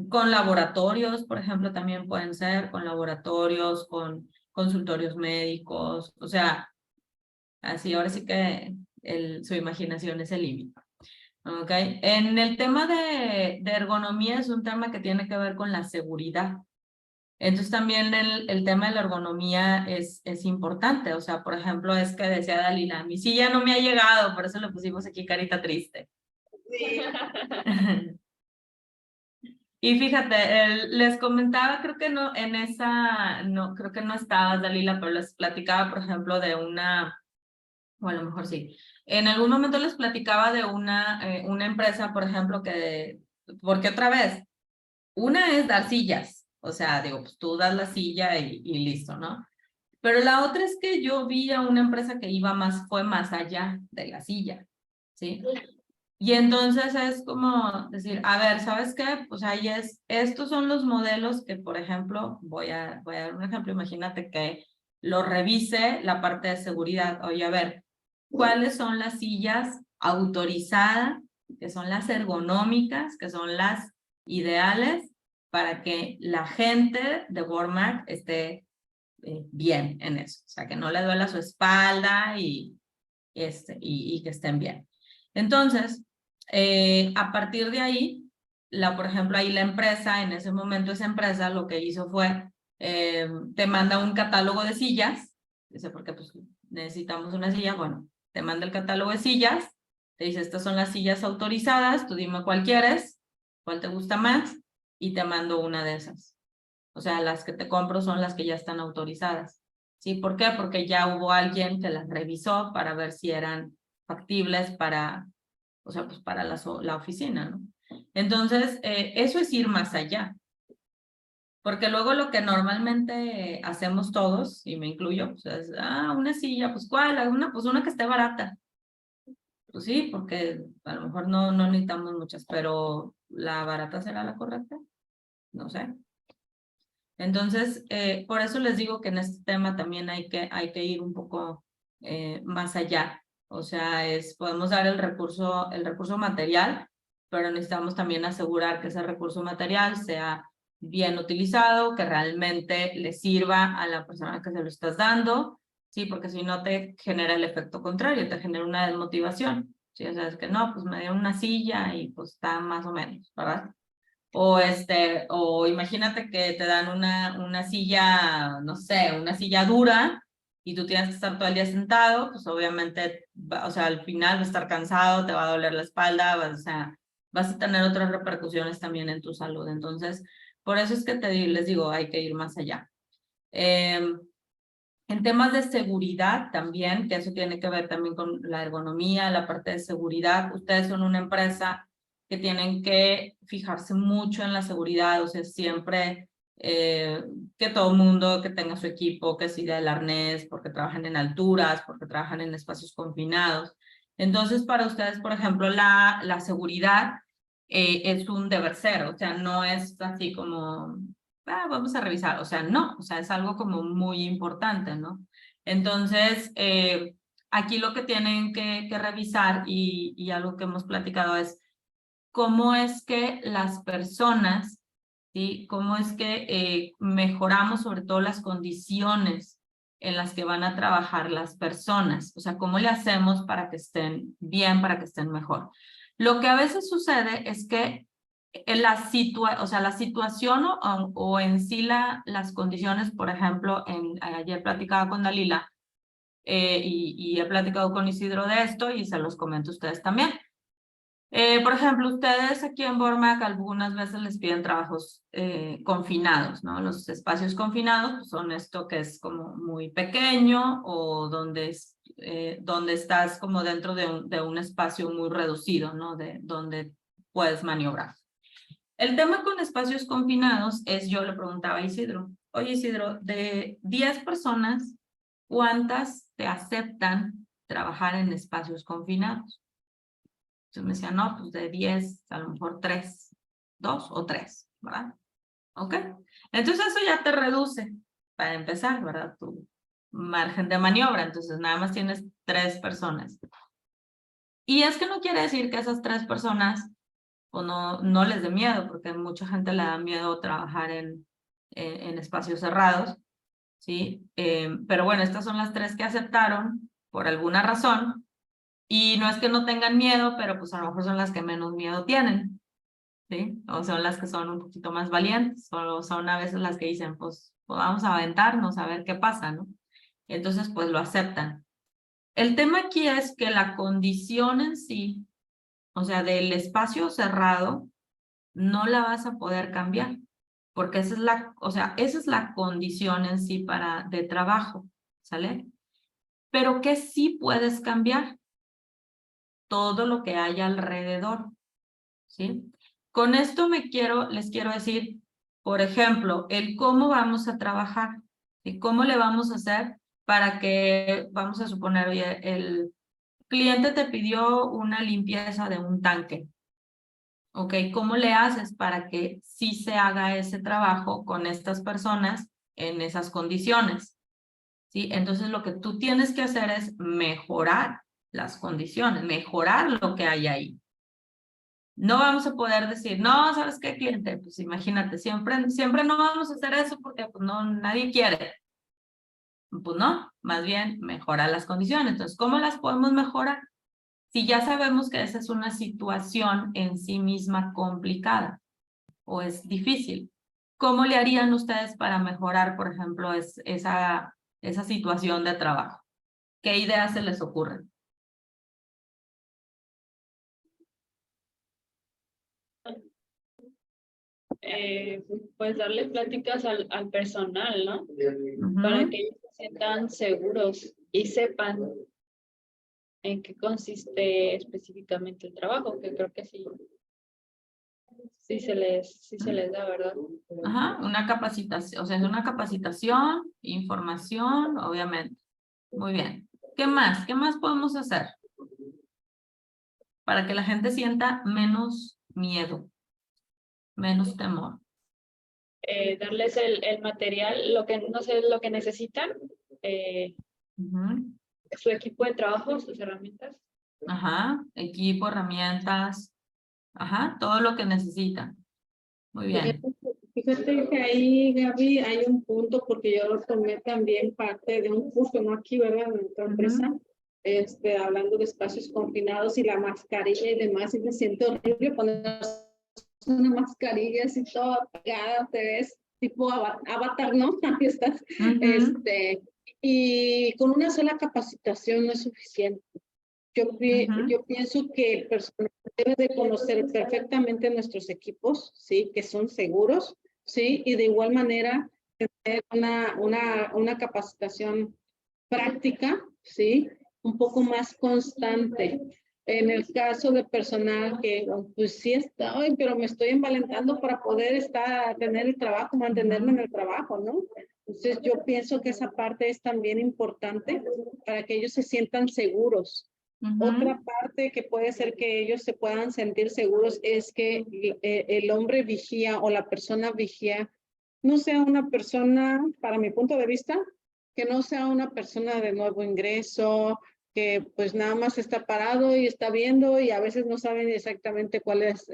Con laboratorios, por ejemplo, también pueden ser, con laboratorios, con consultorios médicos, o sea, así ahora sí que su imaginación es el límite. ¿Ok? En el tema de ergonomía es un tema que tiene que ver con la seguridad. Entonces también el tema de la ergonomía es importante. O sea, por ejemplo, es que decía Dalila, mi silla no me ha llegado, por eso le pusimos aquí carita triste. Sí. Y fíjate, les comentaba, creo que no, creo que no estabas, Dalila, pero les platicaba, por ejemplo, de o a lo mejor sí. En algún momento les platicaba de una empresa, por ejemplo, porque otra vez, una es dar sillas, o sea, digo, pues tú das la silla y listo, ¿no? Pero la otra es que yo vi a una empresa que fue más allá de la silla, ¿sí? Y entonces es como decir, a ver, ¿sabes qué? Pues ahí estos son los modelos que, por ejemplo, voy a dar un ejemplo, imagínate que lo revise la parte de seguridad. Oye, a ver, ¿cuáles son las sillas autorizadas, que son las ergonómicas, que son las ideales para que la gente de Walmart esté bien en eso? O sea, que no le duela su espalda y que estén bien. Entonces, a partir de ahí, por ejemplo, ahí la empresa, en ese momento esa empresa lo que hizo fue, te manda un catálogo de sillas, dice, porque pues necesitamos una silla, bueno, te manda el catálogo de sillas, te dice, estas son las sillas autorizadas, tú dime cuál quieres, cuál te gusta más, y te mando una de esas. O sea, las que te compro son las que ya están autorizadas. ¿Sí? ¿Por qué? Porque ya hubo alguien que las revisó para ver si eran factibles para, o sea, pues para la oficina, ¿no? Entonces, eso es ir más allá. Porque luego lo que normalmente hacemos todos, y me incluyo, pues es, una silla, pues ¿cuál? Pues una que esté barata. Pues sí, porque a lo mejor no necesitamos muchas, pero ¿la barata será la correcta? No sé. Entonces, por eso les digo que en este tema también hay que ir un poco más allá. O sea, podemos dar el recurso material, pero necesitamos también asegurar que ese recurso material sea bien utilizado, que realmente le sirva a la persona que se lo estás dando, sí, porque si no te genera el efecto contrario, te genera una desmotivación. Sí, o sea, es que no, pues me dieron una silla y pues está más o menos, ¿verdad? O imagínate que te dan una silla, no sé, una silla dura y tú tienes que estar todo el día sentado, pues obviamente, o sea, al final vas a estar cansado, te va a doler la espalda, o sea, vas a tener otras repercusiones también en tu salud. Entonces, Por eso es que les digo, hay que ir más allá. En temas de seguridad también, que eso tiene que ver también con la ergonomía, la parte de seguridad. Ustedes son una empresa que tienen que fijarse mucho en la seguridad, o sea, siempre que todo el mundo que tenga su equipo, que siga el arnés, porque trabajan en alturas, porque trabajan en espacios confinados. Entonces, para ustedes, por ejemplo, la seguridad es un deber ser, o sea, no es así como vamos a revisar, o sea, no, o sea, es algo como muy importante, ¿no? Entonces, aquí lo que tienen que revisar y algo que hemos platicado es cómo es que las personas, ¿sí? Cómo es que mejoramos sobre todo las condiciones en las que van a trabajar las personas, o sea, cómo le hacemos para que estén bien, para que estén mejor. Lo que a veces sucede es que la situación o en sí las condiciones, por ejemplo, ayer platicaba con Dalila y he platicado con Isidro de esto y se los comento a ustedes también. Por ejemplo, ustedes aquí en Bormac algunas veces les piden trabajos confinados, ¿no? Los espacios confinados pues, son esto que es como muy pequeño o donde estás como dentro de un espacio muy reducido, ¿no? Donde puedes maniobrar. El tema con espacios confinados es, yo le preguntaba a Isidro, oye Isidro, de 10 personas, ¿cuántas te aceptan trabajar en espacios confinados? Entonces me decía, no, pues de 10, a lo mejor 3, 2 o 3, ¿verdad? ¿Ok? Entonces eso ya te reduce, para empezar, ¿verdad? Tu margen de maniobra, entonces nada más tienes 3 personas. Y es que no quiere decir que esas 3 personas o no les dé miedo, porque mucha gente le da miedo trabajar en espacios cerrados, ¿sí? Pero bueno, estas son las 3 que aceptaron por alguna razón, y no es que no tengan miedo, pero pues a lo mejor son las que menos miedo tienen, ¿sí? O son las que son un poquito más valientes, o son a veces las que dicen, pues vamos a aventarnos a ver qué pasa, ¿no? Entonces, pues lo aceptan. El tema aquí es que la condición en sí, o sea, del espacio cerrado, no la vas a poder cambiar, porque esa es la condición en sí de trabajo, ¿sale? Pero ¿qué sí puedes cambiar? Todo lo que hay alrededor, ¿sí? Con esto les quiero decir, por ejemplo, el cómo vamos a trabajar, y cómo le vamos a hacer para que, vamos a suponer, oye, el cliente te pidió una limpieza de un tanque. ¿Ok? ¿Cómo le haces para que sí se haga ese trabajo con estas personas en esas condiciones? ¿Sí? Entonces lo que tú tienes que hacer es mejorar las condiciones, mejorar lo que hay ahí. No vamos a poder decir, no, ¿sabes qué, cliente? Pues imagínate, siempre no vamos a hacer eso porque pues, no, nadie quiere. Pues no, más bien mejora las condiciones. Entonces, ¿cómo las podemos mejorar? Si ya sabemos que esa es una situación en sí misma complicada o es difícil, ¿cómo le harían ustedes para mejorar, por ejemplo, esa situación de trabajo? ¿Qué ideas se les ocurren? Pues darle pláticas al personal, ¿no? Para que ellos se sientan seguros y sepan en qué consiste específicamente el trabajo, que creo que sí se les da, ¿verdad? Ajá, una capacitación, o sea, es una capacitación, información, obviamente. Muy bien. ¿Qué más? ¿Qué más podemos hacer? Para que la gente sienta menos miedo, menos temor. Darles el material, no sé, lo que necesitan, su equipo de trabajo, sus herramientas. Ajá, equipo, herramientas, ajá, todo lo que necesitan. Muy bien. Fíjate que ahí, Gaby, hay un punto, porque yo tomé también parte de un curso, no aquí, ¿verdad? En otra empresa, hablando de espacios confinados y la mascarilla y demás, y me siento horrible poner una mascarilla así toda pegada, te ves tipo avatar, ¿no? Ahí estás. Y con una sola capacitación no es suficiente. Yo pienso que el personal debe de conocer perfectamente nuestros equipos, ¿sí? Que son seguros, ¿sí? Y de igual manera, tener una capacitación práctica, ¿sí? Un poco más constante. En el caso de personal que, pues sí está, ay, pero me estoy envalentando para poder tener el trabajo, mantenerme en el trabajo, ¿no? Entonces yo pienso que esa parte es también importante para que ellos se sientan seguros. Otra parte que puede ser que ellos se puedan sentir seguros es que el hombre vigía o la persona vigía no sea una persona, para mi punto de vista, que no sea una persona de nuevo ingreso, que pues nada más está parado y está viendo y a veces no saben exactamente cuál es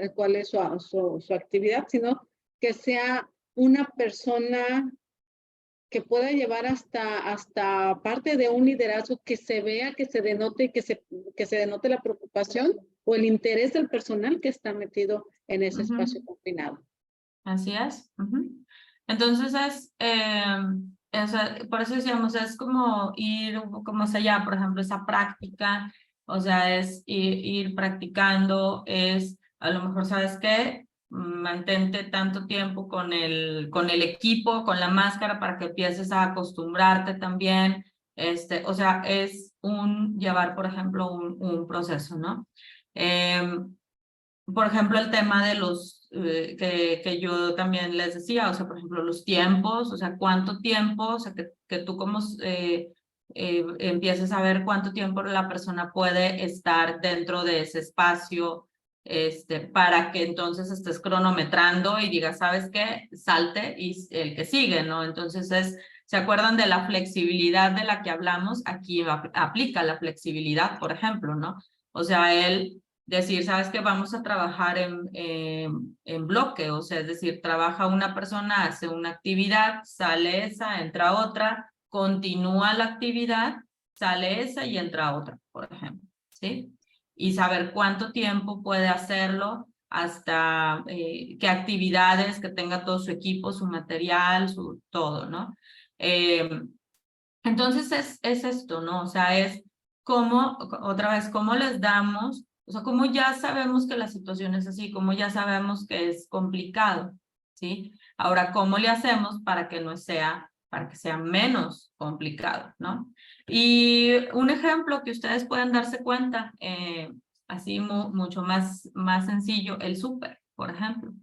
su actividad, sino que sea una persona que pueda llevar hasta parte de un liderazgo, que se vea, que se denote y que se denote la preocupación o el interés del personal que está metido en ese espacio confinado. Así es. Entonces por eso decíamos, es como ir un poco más allá, por ejemplo, esa práctica, o sea, es ir practicando, es a lo mejor, ¿sabes qué? Mantente tanto tiempo con el equipo, con la máscara, para que empieces a acostumbrarte también. O sea, es llevar, por ejemplo, un proceso, ¿no? Por ejemplo, el tema de los, que yo también les decía, o sea, por ejemplo, los tiempos, o sea, cuánto tiempo, o sea, que tú como empieces a ver cuánto tiempo la persona puede estar dentro de ese espacio, para que entonces estés cronometrando y digas, ¿sabes qué? Salte y el que sigue, ¿no? Entonces ¿se acuerdan de la flexibilidad de la que hablamos? Aquí aplica la flexibilidad, por ejemplo, ¿no? O sea, decir, ¿sabes qué? Vamos a trabajar en bloque, o sea, es decir, trabaja una persona, hace una actividad, sale esa, entra otra, continúa la actividad, sale esa y entra otra, por ejemplo, ¿sí? Y saber cuánto tiempo puede hacerlo, hasta qué actividades, que tenga todo su equipo, su material, su todo, ¿no? Entonces es esto, ¿no? O sea, es cómo, otra vez, cómo les damos, o sea, cómo ya sabemos que la situación es así, cómo ya sabemos que es complicado, ¿sí? Ahora, ¿cómo le hacemos para que para que sea menos complicado, ¿no? Y un ejemplo que ustedes pueden darse cuenta, así mucho más sencillo, el súper, por ejemplo.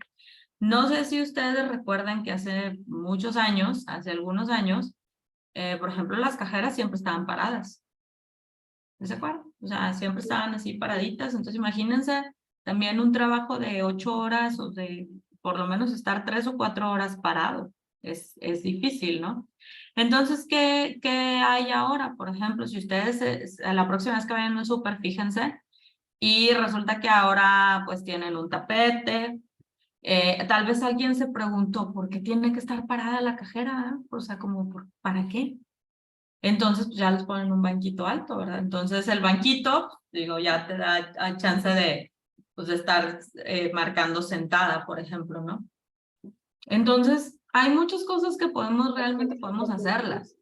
No sé si ustedes recuerdan que hace muchos años, hace algunos años, por ejemplo, las cajeras siempre estaban paradas. ¿De acuerdo? O sea, siempre estaban así paraditas. Entonces, imagínense también un trabajo de 8 horas o de por lo menos estar 3 o 4 horas parado. Es difícil, ¿no? Entonces, ¿qué hay ahora? Por ejemplo, si ustedes la próxima vez que vayan al súper, fíjense, y resulta que ahora pues tienen un tapete. Tal vez alguien se preguntó, ¿por qué tiene que estar parada la cajera? O sea, como, ¿para qué? Entonces, pues ya les ponen un banquito alto, ¿verdad? Entonces, el banquito, digo, ya te da chance de, pues, de estar marcando sentada, por ejemplo, ¿no? Entonces, hay muchas cosas que realmente podemos hacerlas,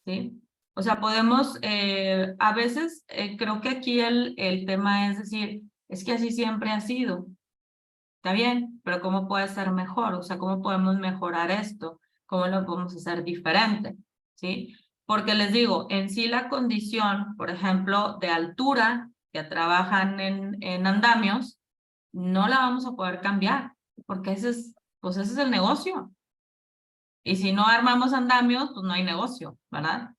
¿sí? O sea, podemos, a veces, creo que aquí el tema es decir, es que así siempre ha sido. Está bien, pero ¿cómo puede ser mejor? O sea, ¿cómo podemos mejorar esto? ¿Cómo lo podemos hacer diferente? ¿Sí? Porque les digo, en sí la condición, por ejemplo, de altura que trabajan en andamios, no la vamos a poder cambiar, porque pues ese es el negocio. Y si no armamos andamios, pues no hay negocio, ¿verdad?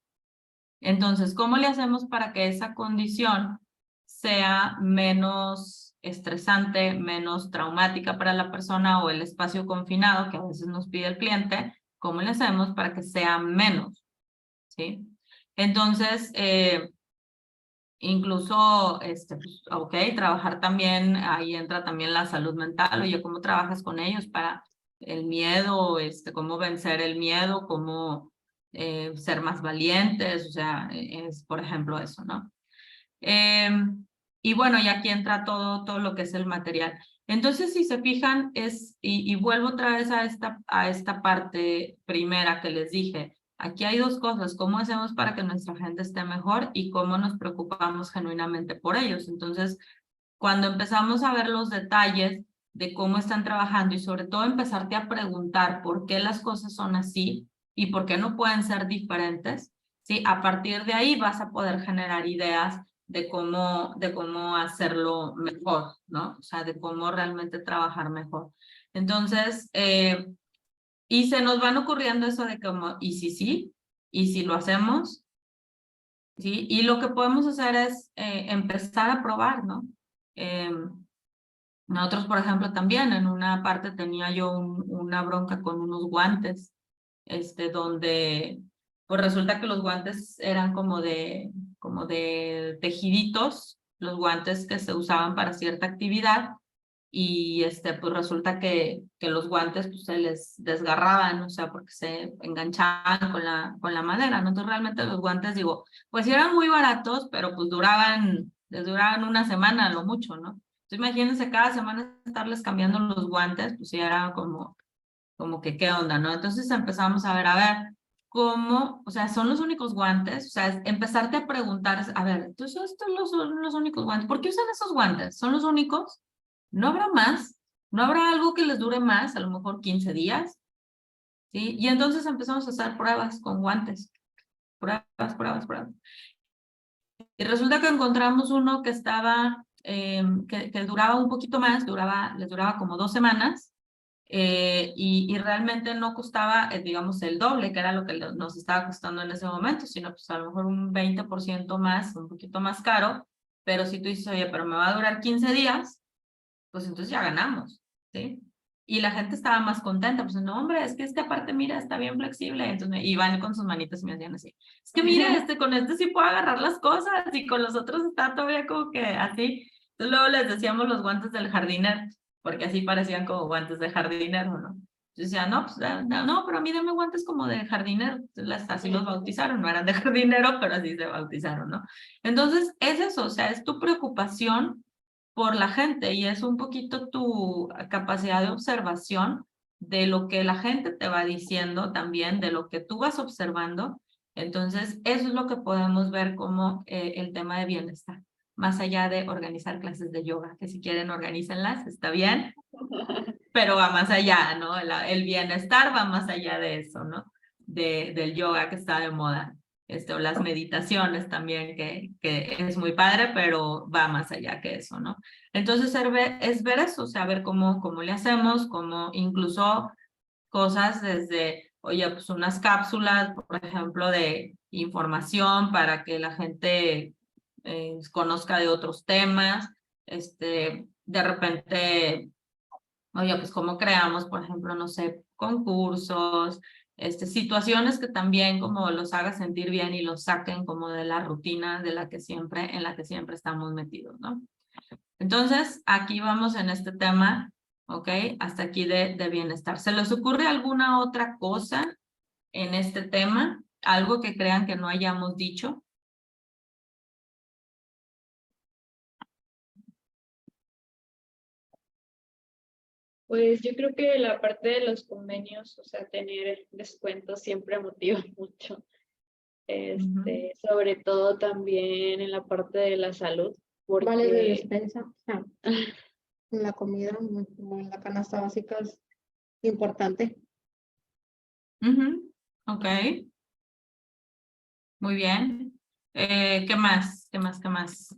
Entonces, ¿cómo le hacemos para que esa condición sea menos estresante, menos traumática para la persona o el espacio confinado que a veces nos pide el cliente? ¿Cómo le hacemos para que sea menos? ¿Sí? Entonces, incluso, pues, ok, trabajar también, ahí entra también la salud mental. Oye, ¿cómo trabajas con ellos para el miedo? ¿Cómo vencer el miedo? ¿Cómo ser más valientes? O sea, es por ejemplo eso, ¿no? Y bueno, y aquí entra todo lo que es el material. Entonces, si se fijan, y vuelvo otra vez a esta parte primera que les dije. Aquí hay dos cosas: cómo hacemos para que nuestra gente esté mejor y cómo nos preocupamos genuinamente por ellos. Entonces, cuando empezamos a ver los detalles, de cómo están trabajando y sobre todo empezarte a preguntar por qué las cosas son así y por qué no pueden ser diferentes, ¿sí? A partir de ahí vas a poder generar ideas de cómo hacerlo mejor, ¿no? O sea, de cómo realmente trabajar mejor. Entonces, y se nos van ocurriendo eso de como, ¿y si sí? ¿Y si lo hacemos? ¿Sí? Y lo que podemos hacer es empezar a probar, ¿no? Nosotros, por ejemplo, también en una parte tenía yo una bronca con unos guantes, donde pues resulta que los guantes eran como de tejiditos, los guantes que se usaban para cierta actividad, y pues resulta que los guantes pues se les desgarraban, o sea, porque se enganchaban con la madera, ¿no? Entonces realmente los guantes, digo, pues sí eran muy baratos, pero pues les duraban una semana a lo mucho, ¿no? Entonces imagínense cada semana estarles cambiando los guantes, pues ya era como que qué onda, ¿no? Entonces empezamos a ver, cómo, o sea, son los únicos guantes, o sea, es empezarte a preguntar, a ver, entonces estos son los únicos guantes, ¿por qué usan esos guantes? ¿Son los únicos? ¿No habrá más? ¿No habrá algo que les dure más? A lo mejor 15 días, ¿sí? Y entonces empezamos a hacer pruebas con guantes, pruebas. Y resulta que encontramos uno que estaba, que duraba un poquito más, les duraba como 2 semanas, y realmente no costaba, digamos, el doble, que era lo que nos estaba costando en ese momento, sino pues a lo mejor un 20% más, un poquito más caro, pero si tú dices, oye, pero me va a durar 15 días, pues entonces ya ganamos, ¿sí? Y la gente estaba más contenta, pues no, hombre, es que esta parte, mira, está bien flexible, entonces iban con sus manitas y me hacían así, es que mira, con este sí puedo agarrar las cosas, y con los otros está todavía como que así. Entonces luego les decíamos los guantes del jardinero, porque así parecían como guantes de jardinero, ¿no? Yo decía, no, pues no, pero a mí dame guantes como de jardinero. Entonces, así los bautizaron, no eran de jardinero, pero así se bautizaron, ¿no? Entonces es eso, o sea, es tu preocupación por la gente y es un poquito tu capacidad de observación de lo que la gente te va diciendo también, de lo que tú vas observando. Entonces, eso es lo que podemos ver como el tema de bienestar, más allá de organizar clases de yoga, que si quieren organícenlas, está bien, pero va más allá, ¿no? El bienestar va más allá de eso, ¿no? Del yoga que está de moda. O las meditaciones también, que es muy padre, pero va más allá que eso, ¿no? Entonces es ver eso, o sea, ver cómo le hacemos, cómo incluso cosas desde, oye, pues unas cápsulas, por ejemplo, de información para que la gente conozca de otros temas, de repente, oye, pues cómo creamos, por ejemplo, no sé, concursos, situaciones que también como los haga sentir bien y los saquen como de la rutina en la que siempre estamos metidos, ¿no? Entonces, aquí vamos en este tema, ¿ok? Hasta aquí de bienestar. ¿Se les ocurre alguna otra cosa en este tema? ¿Algo que crean que no hayamos dicho? Pues yo creo que la parte de los convenios, o sea, tener descuentos siempre motiva mucho. Sobre todo también en la parte de la salud, Vale de porque despensa, en la comida, como en la canasta básica es importante. Ok. Muy bien. ¿Qué más? ¿Qué más?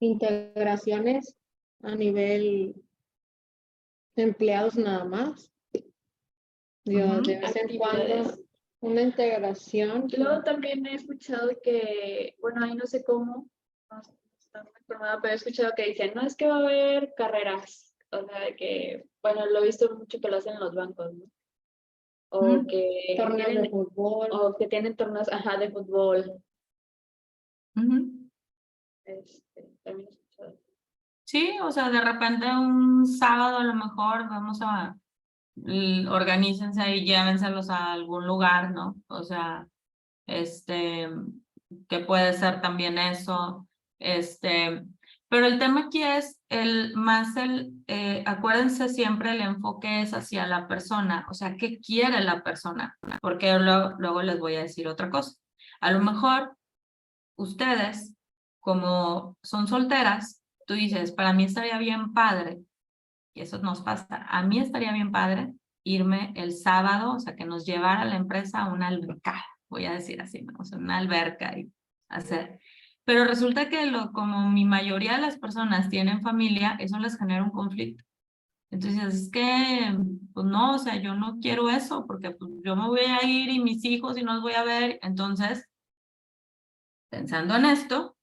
Integraciones a nivel de empleados nada más. Digo, de vez en cuando actividades. una integración. Luego también he escuchado que, bueno, ahí no sé cómo, no estoy muy informada, pero he escuchado que dicen, no, es que va a haber carreras, o sea, que, bueno, lo he visto mucho que lo hacen en los bancos, ¿no? O que Torneos de tienen, fútbol. o que tienen torneos, ajá, de fútbol. También he escuchado. Sí, o sea, de repente un sábado a lo mejor organícense y llévenselos a algún lugar, ¿no? O sea, que puede ser también eso, pero el tema aquí es acuérdense siempre el enfoque es hacia la persona, o sea, ¿qué quiere la persona? Porque luego les voy a decir otra cosa. A lo mejor ustedes, como son solteras, tú dices, para mí estaría bien padre y eso nos pasa. A mí estaría bien padre irme el sábado, o sea, que nos llevara la empresa a una alberca, voy a decir así, ¿no? O sea, una alberca y hacer. Pero resulta que como mi mayoría de las personas tienen familia, eso les genera un conflicto. Entonces, es que, pues no, o sea, yo no quiero eso, porque pues, yo me voy a ir y mis hijos y no los voy a ver. Entonces, pensando en esto,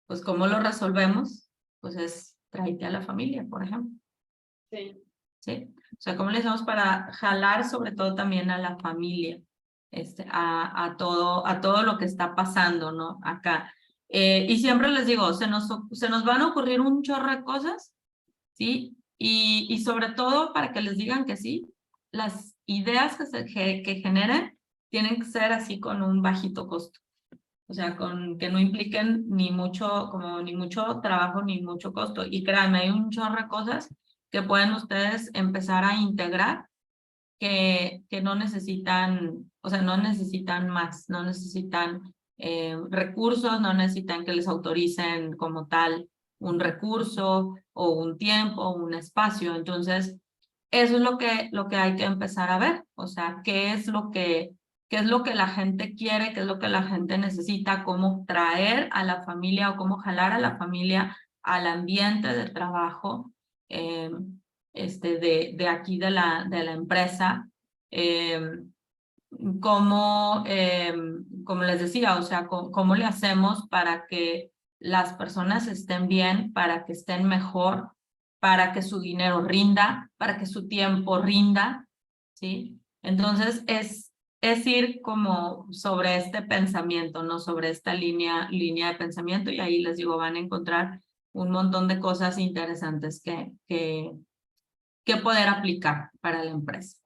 pues, ¿cómo lo resolvemos? Pues es tráete a la familia, por ejemplo. Sí. ¿Sí? O sea, ¿cómo le hacemos para jalar sobre todo también a la familia? A todo lo que está pasando, ¿no? Acá. Y siempre les digo, se nos van a ocurrir un chorro de cosas, ¿sí? Y sobre todo para que les digan que sí, las ideas que generen tienen que ser así con un bajito costo. O sea, que no impliquen ni mucho trabajo ni mucho costo. Y créanme, hay un chorro de cosas que pueden ustedes empezar a integrar que no necesitan, o sea, no necesitan más, no necesitan recursos, no necesitan que les autoricen como tal un recurso o un tiempo o un espacio. Entonces, eso es lo que hay que empezar a ver. O sea, qué es lo que la gente quiere, qué es lo que la gente necesita, cómo traer a la familia o cómo jalar a la familia al ambiente de trabajo de aquí de la empresa. Como les decía, o sea, cómo le hacemos para que las personas estén bien, para que estén mejor, para que su dinero rinda, para que su tiempo rinda, ¿sí? Entonces, es ir como sobre este pensamiento, ¿no? Sobre esta línea de pensamiento, y ahí les digo, van a encontrar un montón de cosas interesantes que poder aplicar para la empresa.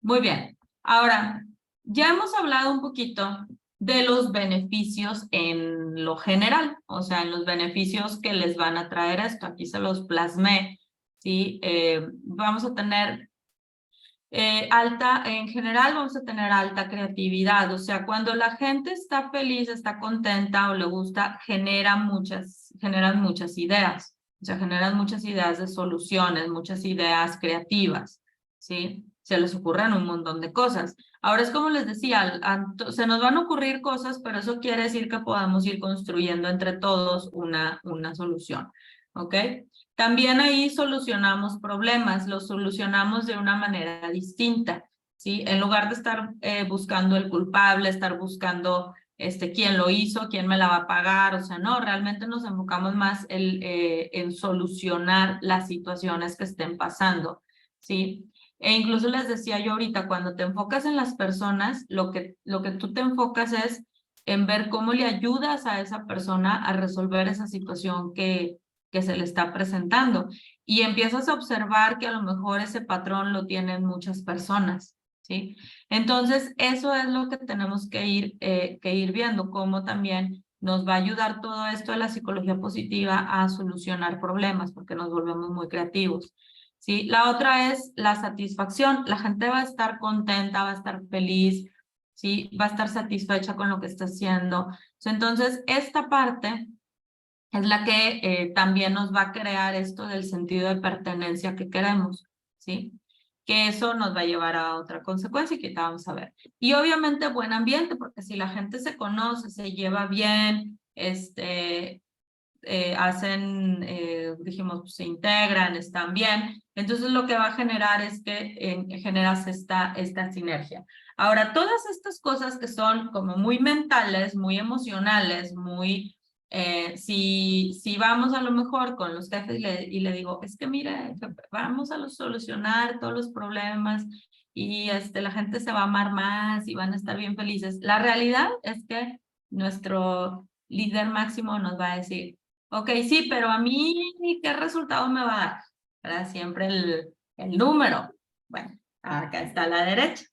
Muy bien. Ahora, ya hemos hablado un poquito de los beneficios en lo general, o sea, en los beneficios que les van a traer esto. Aquí se los plasmé, ¿sí? Vamos a tener en general vamos a tener alta creatividad, o sea, cuando la gente está feliz, está contenta o le gusta, generan muchas ideas, o sea, generan muchas ideas de soluciones, muchas ideas creativas, ¿sí? Se les ocurren un montón de cosas. Ahora es como les decía, se nos van a ocurrir cosas, pero eso quiere decir que podemos ir construyendo entre todos una solución, ¿ok? También ahí solucionamos problemas, los solucionamos de una manera distinta, ¿sí? En lugar de estar buscando el culpable, estar buscando quién lo hizo, quién me la va a pagar, o sea, no, realmente nos enfocamos más en solucionar las situaciones que estén pasando, ¿sí? E incluso les decía yo ahorita, cuando te enfocas en las personas, lo que tú te enfocas es en ver cómo le ayudas a esa persona a resolver esa situación que se le está presentando. Y empiezas a observar que a lo mejor ese patrón lo tienen muchas personas, ¿sí? Entonces, eso es lo que tenemos que ir viendo, cómo también nos va a ayudar todo esto de la psicología positiva a solucionar problemas, porque nos volvemos muy creativos, ¿sí? La otra es la satisfacción. La gente va a estar contenta, va a estar feliz, ¿sí? Va a estar satisfecha con lo que está haciendo. Entonces, esta parte es la que también nos va a crear esto del sentido de pertenencia que queremos, ¿sí? Que eso nos va a llevar a otra consecuencia que ahorita vamos a ver. Y obviamente buen ambiente, porque si la gente se conoce, se lleva bien, dijimos, pues, se integran, están bien, entonces lo que va a generar es que generas esta sinergia. Ahora, todas estas cosas que son como muy mentales, muy emocionales, muy... si vamos a lo mejor con los jefes y le digo, es que mire, vamos a solucionar todos los problemas y la gente se va a amar más y van a estar bien felices. La realidad es que nuestro líder máximo nos va a decir, ok, sí, pero a mí, ¿qué resultado me va a dar? ¿Verdad? Siempre el número. Bueno, acá está a la derecha.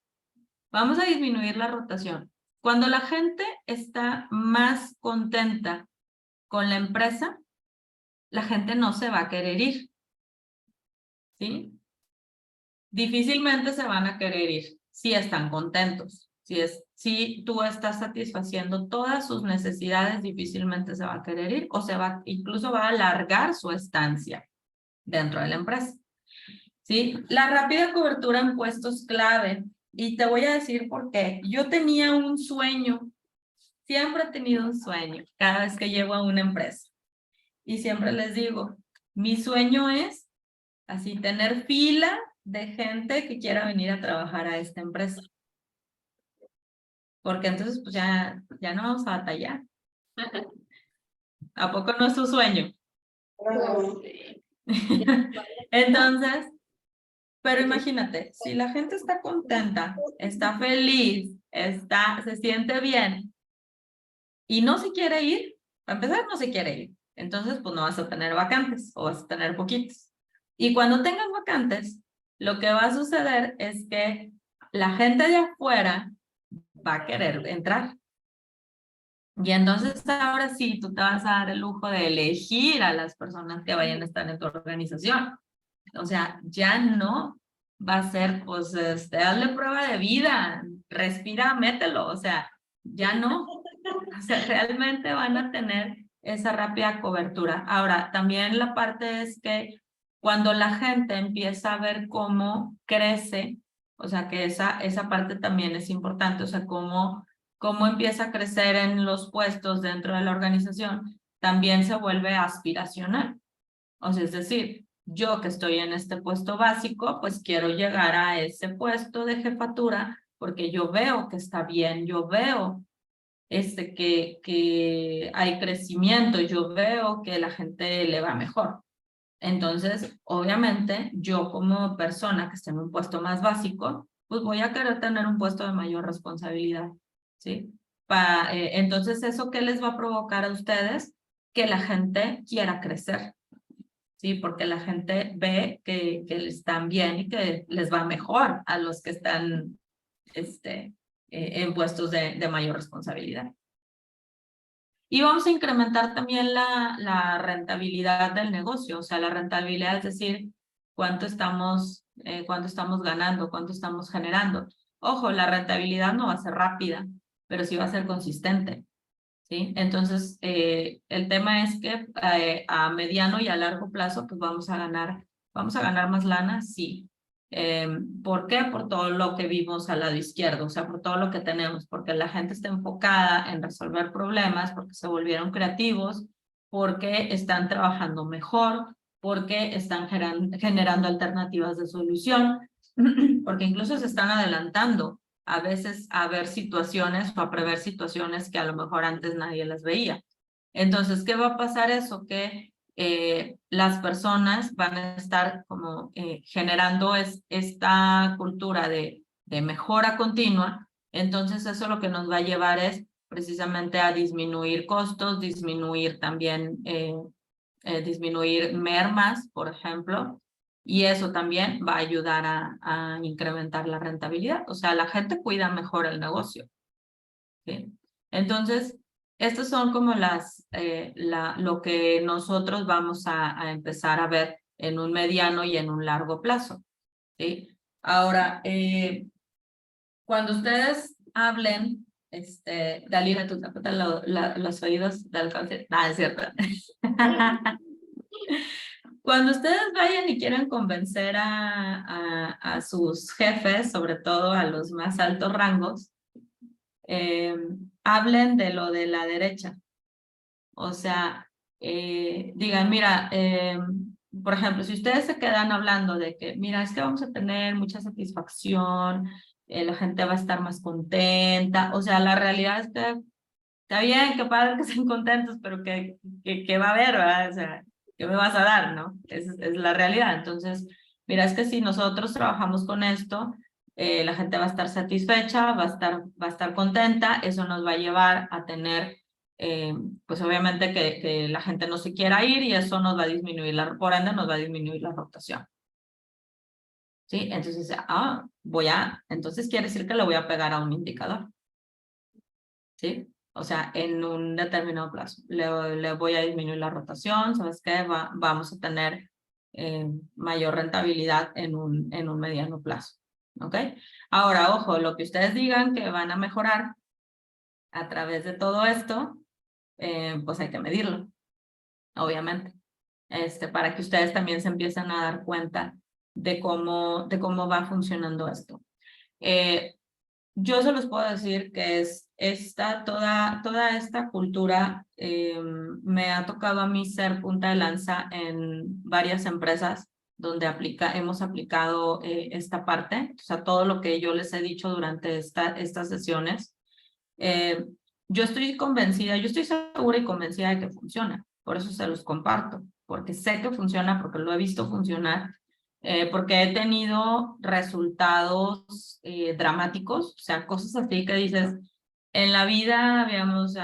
Vamos a disminuir la rotación. Cuando la gente está más contenta con la empresa, la gente no se va a querer ir, ¿sí? Difícilmente se van a querer ir si están contentos. Si tú estás satisfaciendo todas sus necesidades, difícilmente se va a querer ir o incluso va a alargar su estancia, dentro de la empresa. ¿Sí? La rápida cobertura en puestos clave. Y te voy a decir por qué. Yo tenía un sueño, siempre he tenido un sueño cada vez que llego a una empresa. Y siempre les digo, mi sueño es así tener fila de gente que quiera venir a trabajar a esta empresa. Porque entonces pues ya no vamos a batallar. ¿A poco no es tu sueño? Sí. Entonces, pero imagínate, si la gente está contenta, está feliz, se siente bien y no se quiere ir, para empezar no se quiere ir, entonces pues no vas a tener vacantes o vas a tener poquitos. Y cuando tengas vacantes, lo que va a suceder es que la gente de afuera va a querer entrar. Y entonces ahora sí, tú te vas a dar el lujo de elegir a las personas que vayan a estar en tu organización. O sea, ya no va a ser, pues, hazle prueba de vida, respira, mételo, o sea, ya no. O sea, realmente van a tener esa rápida cobertura. Ahora, también la parte es que cuando la gente empieza a ver cómo crece, o sea, que esa parte también es importante, o sea, cómo empieza a crecer en los puestos dentro de la organización, también se vuelve aspiracional. O sea, es decir, yo que estoy en este puesto básico, pues quiero llegar a ese puesto de jefatura porque yo veo que está bien, yo veo que hay crecimiento, yo veo que la gente le va mejor. Entonces, obviamente, yo como persona que esté en un puesto más básico, pues voy a querer tener un puesto de mayor responsabilidad, ¿sí? Entonces, ¿eso qué les va a provocar a ustedes? Que la gente quiera crecer, ¿sí? Porque la gente ve que están bien y que les va mejor a los que están en puestos de mayor responsabilidad. Y vamos a incrementar también la rentabilidad del negocio, o sea, la rentabilidad es decir, cuánto estamos ganando, cuánto estamos generando. Ojo, la rentabilidad no va a ser rápida, pero sí va a ser consistente, ¿sí? Entonces, el tema es que a mediano y a largo plazo, pues vamos a ganar más lana, sí. ¿Por qué? Por todo lo que vimos al lado izquierdo, o sea, por todo lo que tenemos, porque la gente está enfocada en resolver problemas, porque se volvieron creativos, porque están trabajando mejor, porque están generando alternativas de solución, porque incluso se están adelantando a veces a ver situaciones o a prever situaciones que a lo mejor antes nadie las veía. Entonces, ¿qué va a pasar eso? Que las personas van a estar como generando esta cultura de mejora continua. Entonces, eso lo que nos va a llevar es precisamente a disminuir costos, disminuir también, disminuir mermas, por ejemplo, y eso también va a ayudar a incrementar la rentabilidad. O sea, la gente cuida mejor el negocio, ¿sí? Entonces, estas son como lo que nosotros vamos a empezar a ver en un mediano y en un largo plazo, ¿sí? Ahora, cuando ustedes hablen, Dalila, tú tapas los oídos del cáncer. Es cierto. Cuando ustedes vayan y quieran convencer a sus jefes, sobre todo a los más altos rangos, hablen de lo de la derecha. O sea, digan, mira, por ejemplo, si ustedes se quedan hablando de que, mira, es que vamos a tener mucha satisfacción, la gente va a estar más contenta, o sea, la realidad es que está bien, qué padre que estén contentos, pero ¿qué va a haber, verdad? O sea, ¿qué me vas a dar, no? Es la realidad. Entonces, mira, es que si nosotros trabajamos con esto, la gente va a estar satisfecha, va a estar contenta, eso nos va a llevar a tener, pues obviamente que la gente no se quiera ir y eso nos va a disminuir, por ende nos va a disminuir la rotación. ¿Sí? Entonces, entonces quiere decir que le voy a pegar a un indicador. ¿Sí? O sea, en un determinado plazo. Le voy a disminuir la rotación, ¿sabes qué? Vamos a tener mayor rentabilidad en un mediano plazo. ¿Ok? Ahora, ojo, lo que ustedes digan que van a mejorar a través de todo esto, pues hay que medirlo, obviamente. para que ustedes también se empiecen a dar cuenta de cómo va funcionando esto. Yo se los puedo decir que toda esta cultura me ha tocado a mí ser punta de lanza en varias empresas donde hemos aplicado esta parte, o sea, todo lo que yo les he dicho durante estas sesiones. Yo estoy segura y convencida de que funciona, por eso se los comparto, porque sé que funciona, porque lo he visto funcionar, porque he tenido resultados dramáticos, o sea, cosas así que dices, en la vida habíamos,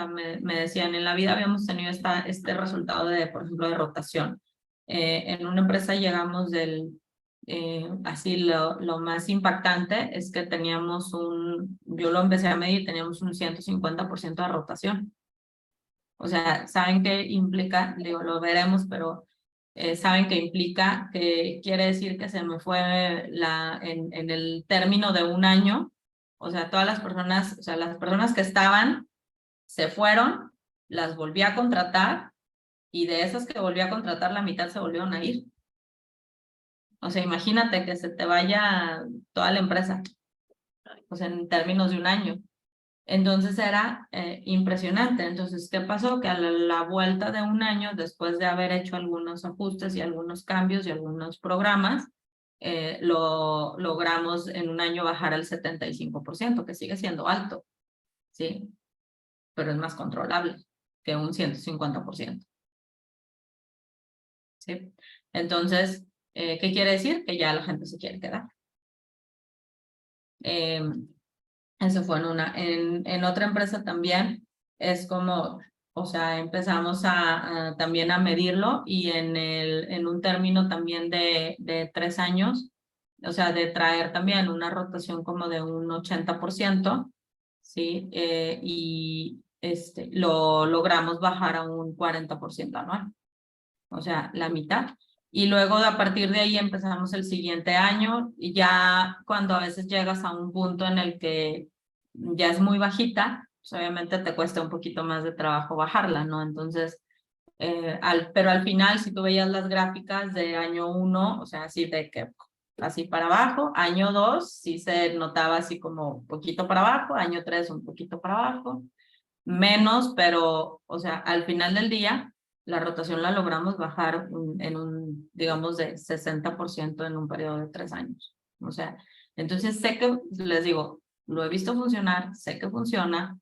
me decían, en la vida habíamos tenido este resultado de, por ejemplo, de rotación. En una empresa llegamos así lo más impactante es que teníamos yo lo empecé a medir, teníamos un 150% de rotación. O sea, ¿saben qué implica? Digo, lo veremos, pero saben que implica, que quiere decir que se me fue en el término de un año, o sea, todas las personas, o sea, las personas que estaban se fueron, las volví a contratar y de esas que volví a contratar la mitad se volvieron a ir. O sea, imagínate que se te vaya toda la empresa, o sea, en términos de un año. Entonces era impresionante. Entonces, ¿qué pasó? Que a la vuelta de un año, después de haber hecho algunos ajustes y algunos cambios y algunos programas, logramos en un año bajar al 75%, que sigue siendo alto, ¿sí? Pero es más controlable que un 150%. ¿Sí? Entonces, ¿qué quiere decir? Que ya la gente se quiere quedar. Eso fue en otra empresa también, es como, o sea, empezamos también a medirlo y en un término también de 3 años, o sea, de traer también una rotación como de un 80%, ¿sí? Y lo logramos bajar a un 40% anual, o sea, la mitad. Y luego a partir de ahí empezamos el siguiente año y ya cuando a veces llegas a un punto en el que ya es muy bajita, pues obviamente te cuesta un poquito más de trabajo bajarla, ¿no? Entonces, pero al final si tú veías las gráficas de año 1, o sea, así de que así para abajo, año 2 sí se notaba así como un poquito para abajo, año 3 un poquito para abajo, menos, pero, o sea, al final del día la rotación la logramos bajar digamos, de 60% en un periodo de 3 años. O sea, entonces sé que, les digo, lo he visto funcionar, sé que funciona.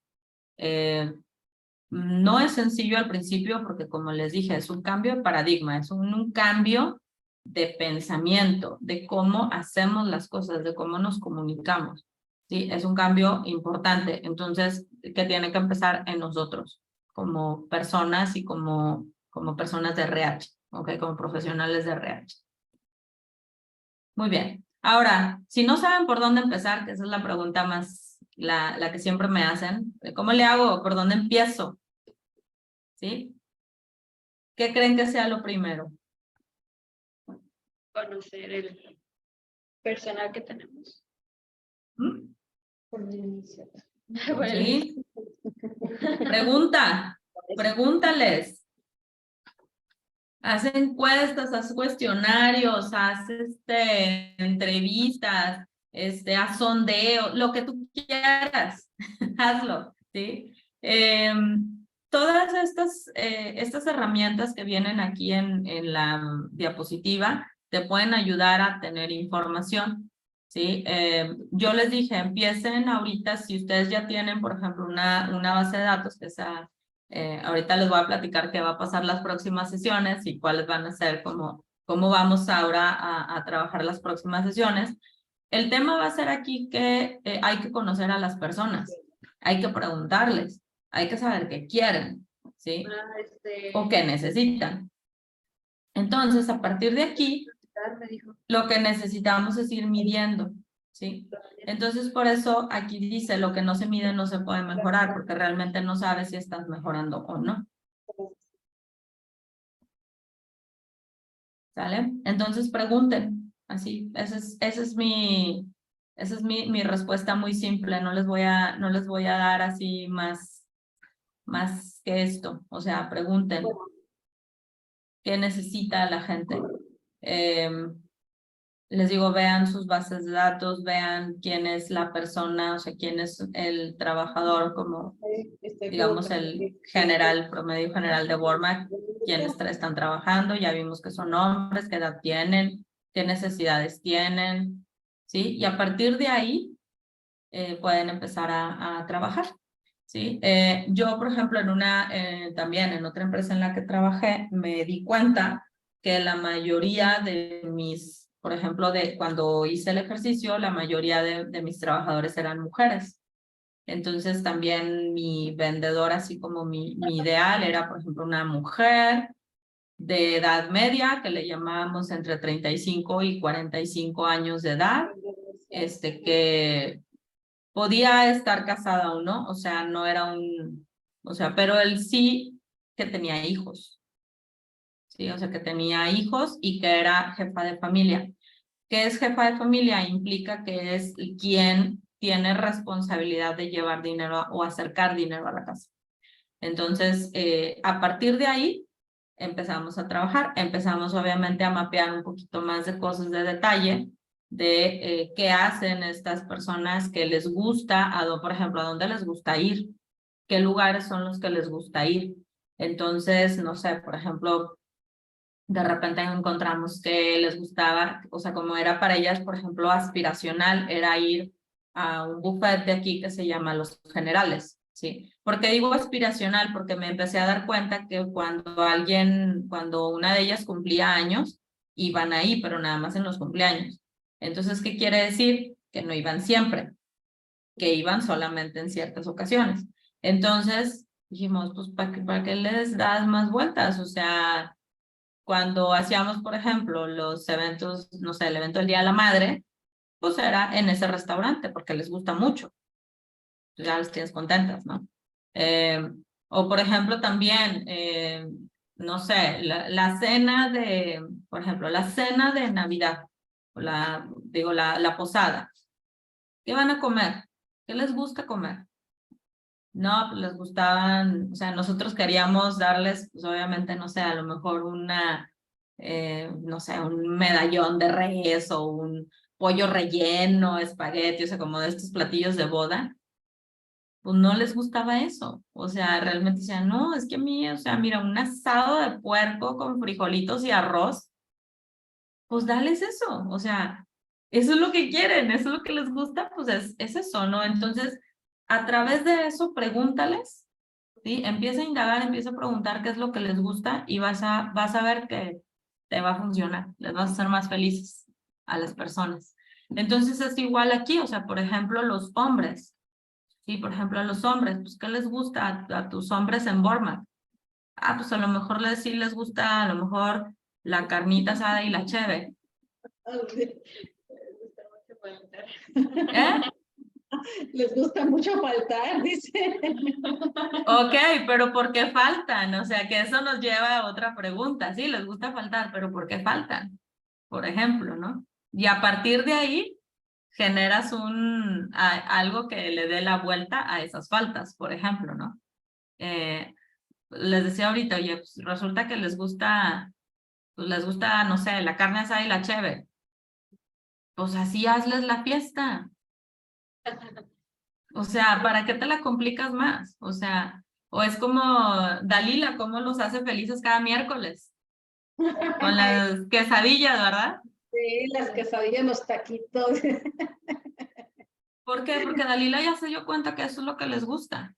No es sencillo al principio porque, como les dije, es un cambio de paradigma, es un cambio de pensamiento, de cómo hacemos las cosas, de cómo nos comunicamos. Sí, es un cambio importante. Entonces, que tiene que empezar en nosotros, como personas y como personas de RH, ¿ok? Como profesionales de RH. Muy bien. Ahora, si no saben por dónde empezar, que esa es la pregunta más, la que siempre me hacen, ¿cómo le hago? ¿Por dónde empiezo? ¿Sí? ¿Qué creen que sea lo primero? Conocer el personal que tenemos. ¿Mm? Bueno, ¿Sí? Pregúntales. Haz encuestas, haz cuestionarios, haz entrevistas, haz sondeo, lo que tú quieras, hazlo, ¿sí? Todas estas herramientas que vienen aquí en la diapositiva te pueden ayudar a tener información, ¿sí? Yo les dije, empiecen ahorita, si ustedes ya tienen, por ejemplo, una base de datos, que sea, ahorita les voy a platicar qué va a pasar las próximas sesiones y cuáles van a ser, cómo vamos ahora a trabajar las próximas sesiones. El tema va a ser aquí que hay que conocer a las personas, hay que preguntarles, hay que saber qué quieren, ¿sí? O qué necesitan. Entonces, a partir de aquí, lo que necesitamos es ir midiendo, ¿sí? Entonces, por eso aquí dice, lo que no se mide no se puede mejorar, porque realmente no sabes si estás mejorando o no. ¿Sale? Entonces, pregunten, así, esa es mi respuesta muy simple, no les voy a dar así más que esto, o sea, pregunten. qué necesita la gente. Les digo, vean sus bases de datos, vean quién es la persona, o sea, quién es el trabajador, como digamos el general, promedio general de Walmart, quiénes están trabajando, ya vimos que son hombres, qué edad tienen, qué necesidades tienen, ¿sí? Y a partir de ahí pueden empezar a trabajar, ¿sí? Yo, por ejemplo, también en otra empresa en la que trabajé, me di cuenta que la mayoría de mis, por ejemplo, cuando hice el ejercicio, la mayoría de mis trabajadores eran mujeres. Entonces también mi vendedor, así como mi ideal, era, por ejemplo, una mujer de edad media, que le llamábamos entre 35 y 45 años de edad, que podía estar casada o no, o sea, no era pero él sí que tenía hijos, sí, o sea, que tenía hijos y que era jefa de familia. ¿Qué es jefa de familia? Implica que es quien tiene responsabilidad de llevar dinero o acercar dinero a la casa. Entonces, a partir de ahí, empezamos a trabajar. Empezamos, obviamente, a mapear un poquito más de cosas de detalle, de qué hacen estas personas, que les gusta, por ejemplo, a dónde les gusta ir, qué lugares son los que les gusta ir. Entonces, no sé, por ejemplo, de repente encontramos que les gustaba, o sea, como era para ellas, por ejemplo, aspiracional, era ir a un buffet de aquí que se llama Los Generales, ¿sí? ¿Por qué digo aspiracional? Porque me empecé a dar cuenta que cuando una de ellas cumplía años, iban ahí, pero nada más en los cumpleaños. Entonces, ¿qué quiere decir? Que no iban siempre, que iban solamente en ciertas ocasiones. Entonces, dijimos, pues, ¿para qué les das más vueltas? O sea, cuando hacíamos, por ejemplo, los eventos, no sé, el evento del Día de la Madre, pues era en ese restaurante porque les gusta mucho. Pues ya las tienes contentas, ¿no? O, por ejemplo, también, no sé, la cena por ejemplo, la cena de Navidad, la posada. ¿Qué van a comer? ¿Qué les gusta comer? No, pues les gustaban, o sea, nosotros queríamos darles, pues obviamente, no sé, a lo mejor no sé, un medallón de res o un pollo relleno, espagueti, o sea, como de estos platillos de boda, pues no les gustaba eso. O sea, realmente decían, no, es que a mí, o sea, mira, un asado de puerco con frijolitos y arroz, pues dales eso. O sea, eso es lo que quieren, eso es lo que les gusta, pues es eso, ¿no? Entonces, a través de eso, pregúntales, ¿sí? Empieza a indagar, empieza a preguntar qué es lo que les gusta y vas a ver que te va a funcionar, les vas a hacer más felices a las personas. Entonces es igual aquí, o sea, por ejemplo, los hombres, ¿sí? Por ejemplo, a los hombres, pues, ¿qué les gusta a tus hombres en Borma? Ah, pues a lo mejor sí les gusta, a lo mejor la carnita asada y la cheve. ¿Eh? Les gusta mucho faltar, dice. Ok, pero ¿por qué faltan? O sea, que eso nos lleva a otra pregunta. Sí, les gusta faltar, pero ¿por qué faltan? Por ejemplo, ¿no? Y a partir de ahí generas algo que le dé la vuelta a esas faltas, por ejemplo, ¿no? Les decía ahorita, oye, pues resulta que les gusta, no sé, la carne asada y la cheve. Pues así hazles la fiesta. O sea, ¿para qué te la complicas más? O sea, o es como Dalila, cómo los hace felices cada miércoles. Con las quesadillas, ¿verdad? Sí, las quesadillas, los taquitos. ¿Por qué? Porque Dalila ya se dio cuenta que eso es lo que les gusta.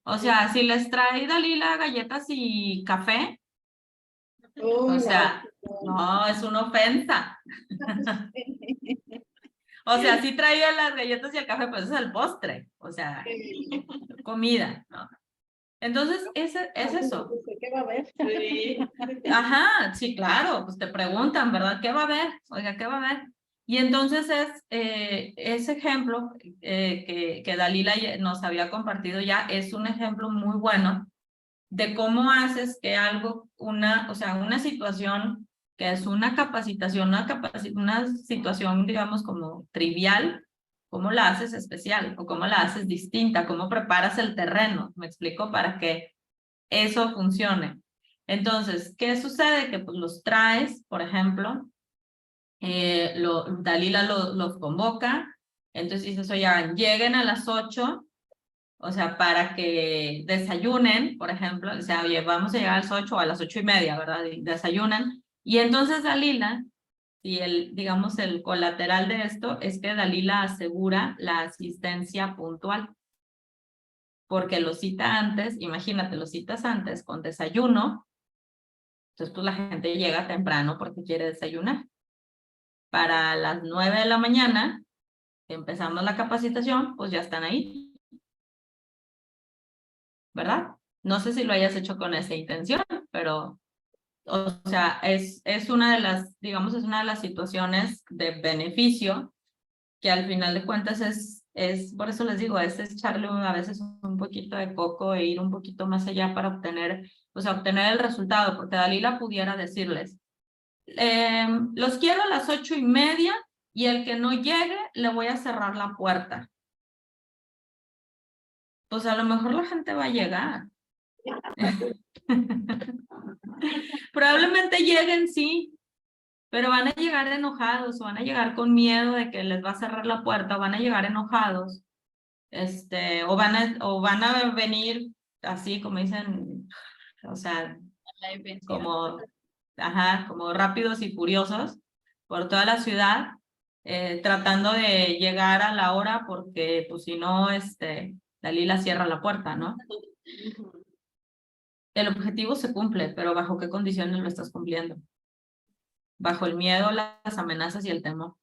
O sea, si les trae Dalila galletas y café, o sea, no, es una ofensa. O sea, si traía las galletas y el café, pues es el postre, o sea, comida, ¿no? Entonces, es eso. ¿Qué va a haber? Sí. Ajá, sí, claro, pues te preguntan, ¿verdad? ¿Qué va a haber? Oiga, ¿qué va a haber? Y entonces ese ejemplo que Dalila nos había compartido ya es un ejemplo muy bueno de cómo haces que o sea, una situación que es una capacitación, una situación, digamos, como trivial, cómo la haces especial o cómo la haces distinta, cómo preparas el terreno, me explico, para que eso funcione. Entonces, ¿qué sucede? Que pues los traes, por ejemplo, Dalila los convoca, entonces dices, oigan, lleguen a las 8, o sea, para que desayunen, por ejemplo, o sea, oye, vamos a llegar a las 8 o a las 8:30, ¿verdad? Y desayunan, y entonces Dalila, y digamos, el colateral de esto es que Dalila asegura la asistencia puntual, porque lo cita antes, imagínate, lo citas antes con desayuno, entonces pues la gente llega temprano porque quiere desayunar. Para las 9 de la mañana, que empezamos la capacitación, pues ya están ahí, ¿verdad? No sé si lo hayas hecho con esa intención, pero, o sea, es una de las, digamos, es una de las situaciones de beneficio que al final de cuentas por eso les digo, es echarle a veces un poquito de coco e ir un poquito más allá para obtener, o sea, obtener el resultado, porque Dalila pudiera decirles, los quiero a las 8:30 y el que no llegue le voy a cerrar la puerta. Pues a lo mejor la gente va a llegar. Probablemente lleguen, sí, pero van a llegar enojados o van a llegar con miedo de que les va a cerrar la puerta o van a llegar enojados. O van a venir así como dicen, o sea, como rápidos y furiosos por toda la ciudad, tratando de llegar a la hora porque pues si no, Dalila cierra la puerta, ¿no? El objetivo se cumple, pero ¿bajo qué condiciones lo estás cumpliendo? Bajo el miedo, las amenazas y el temor.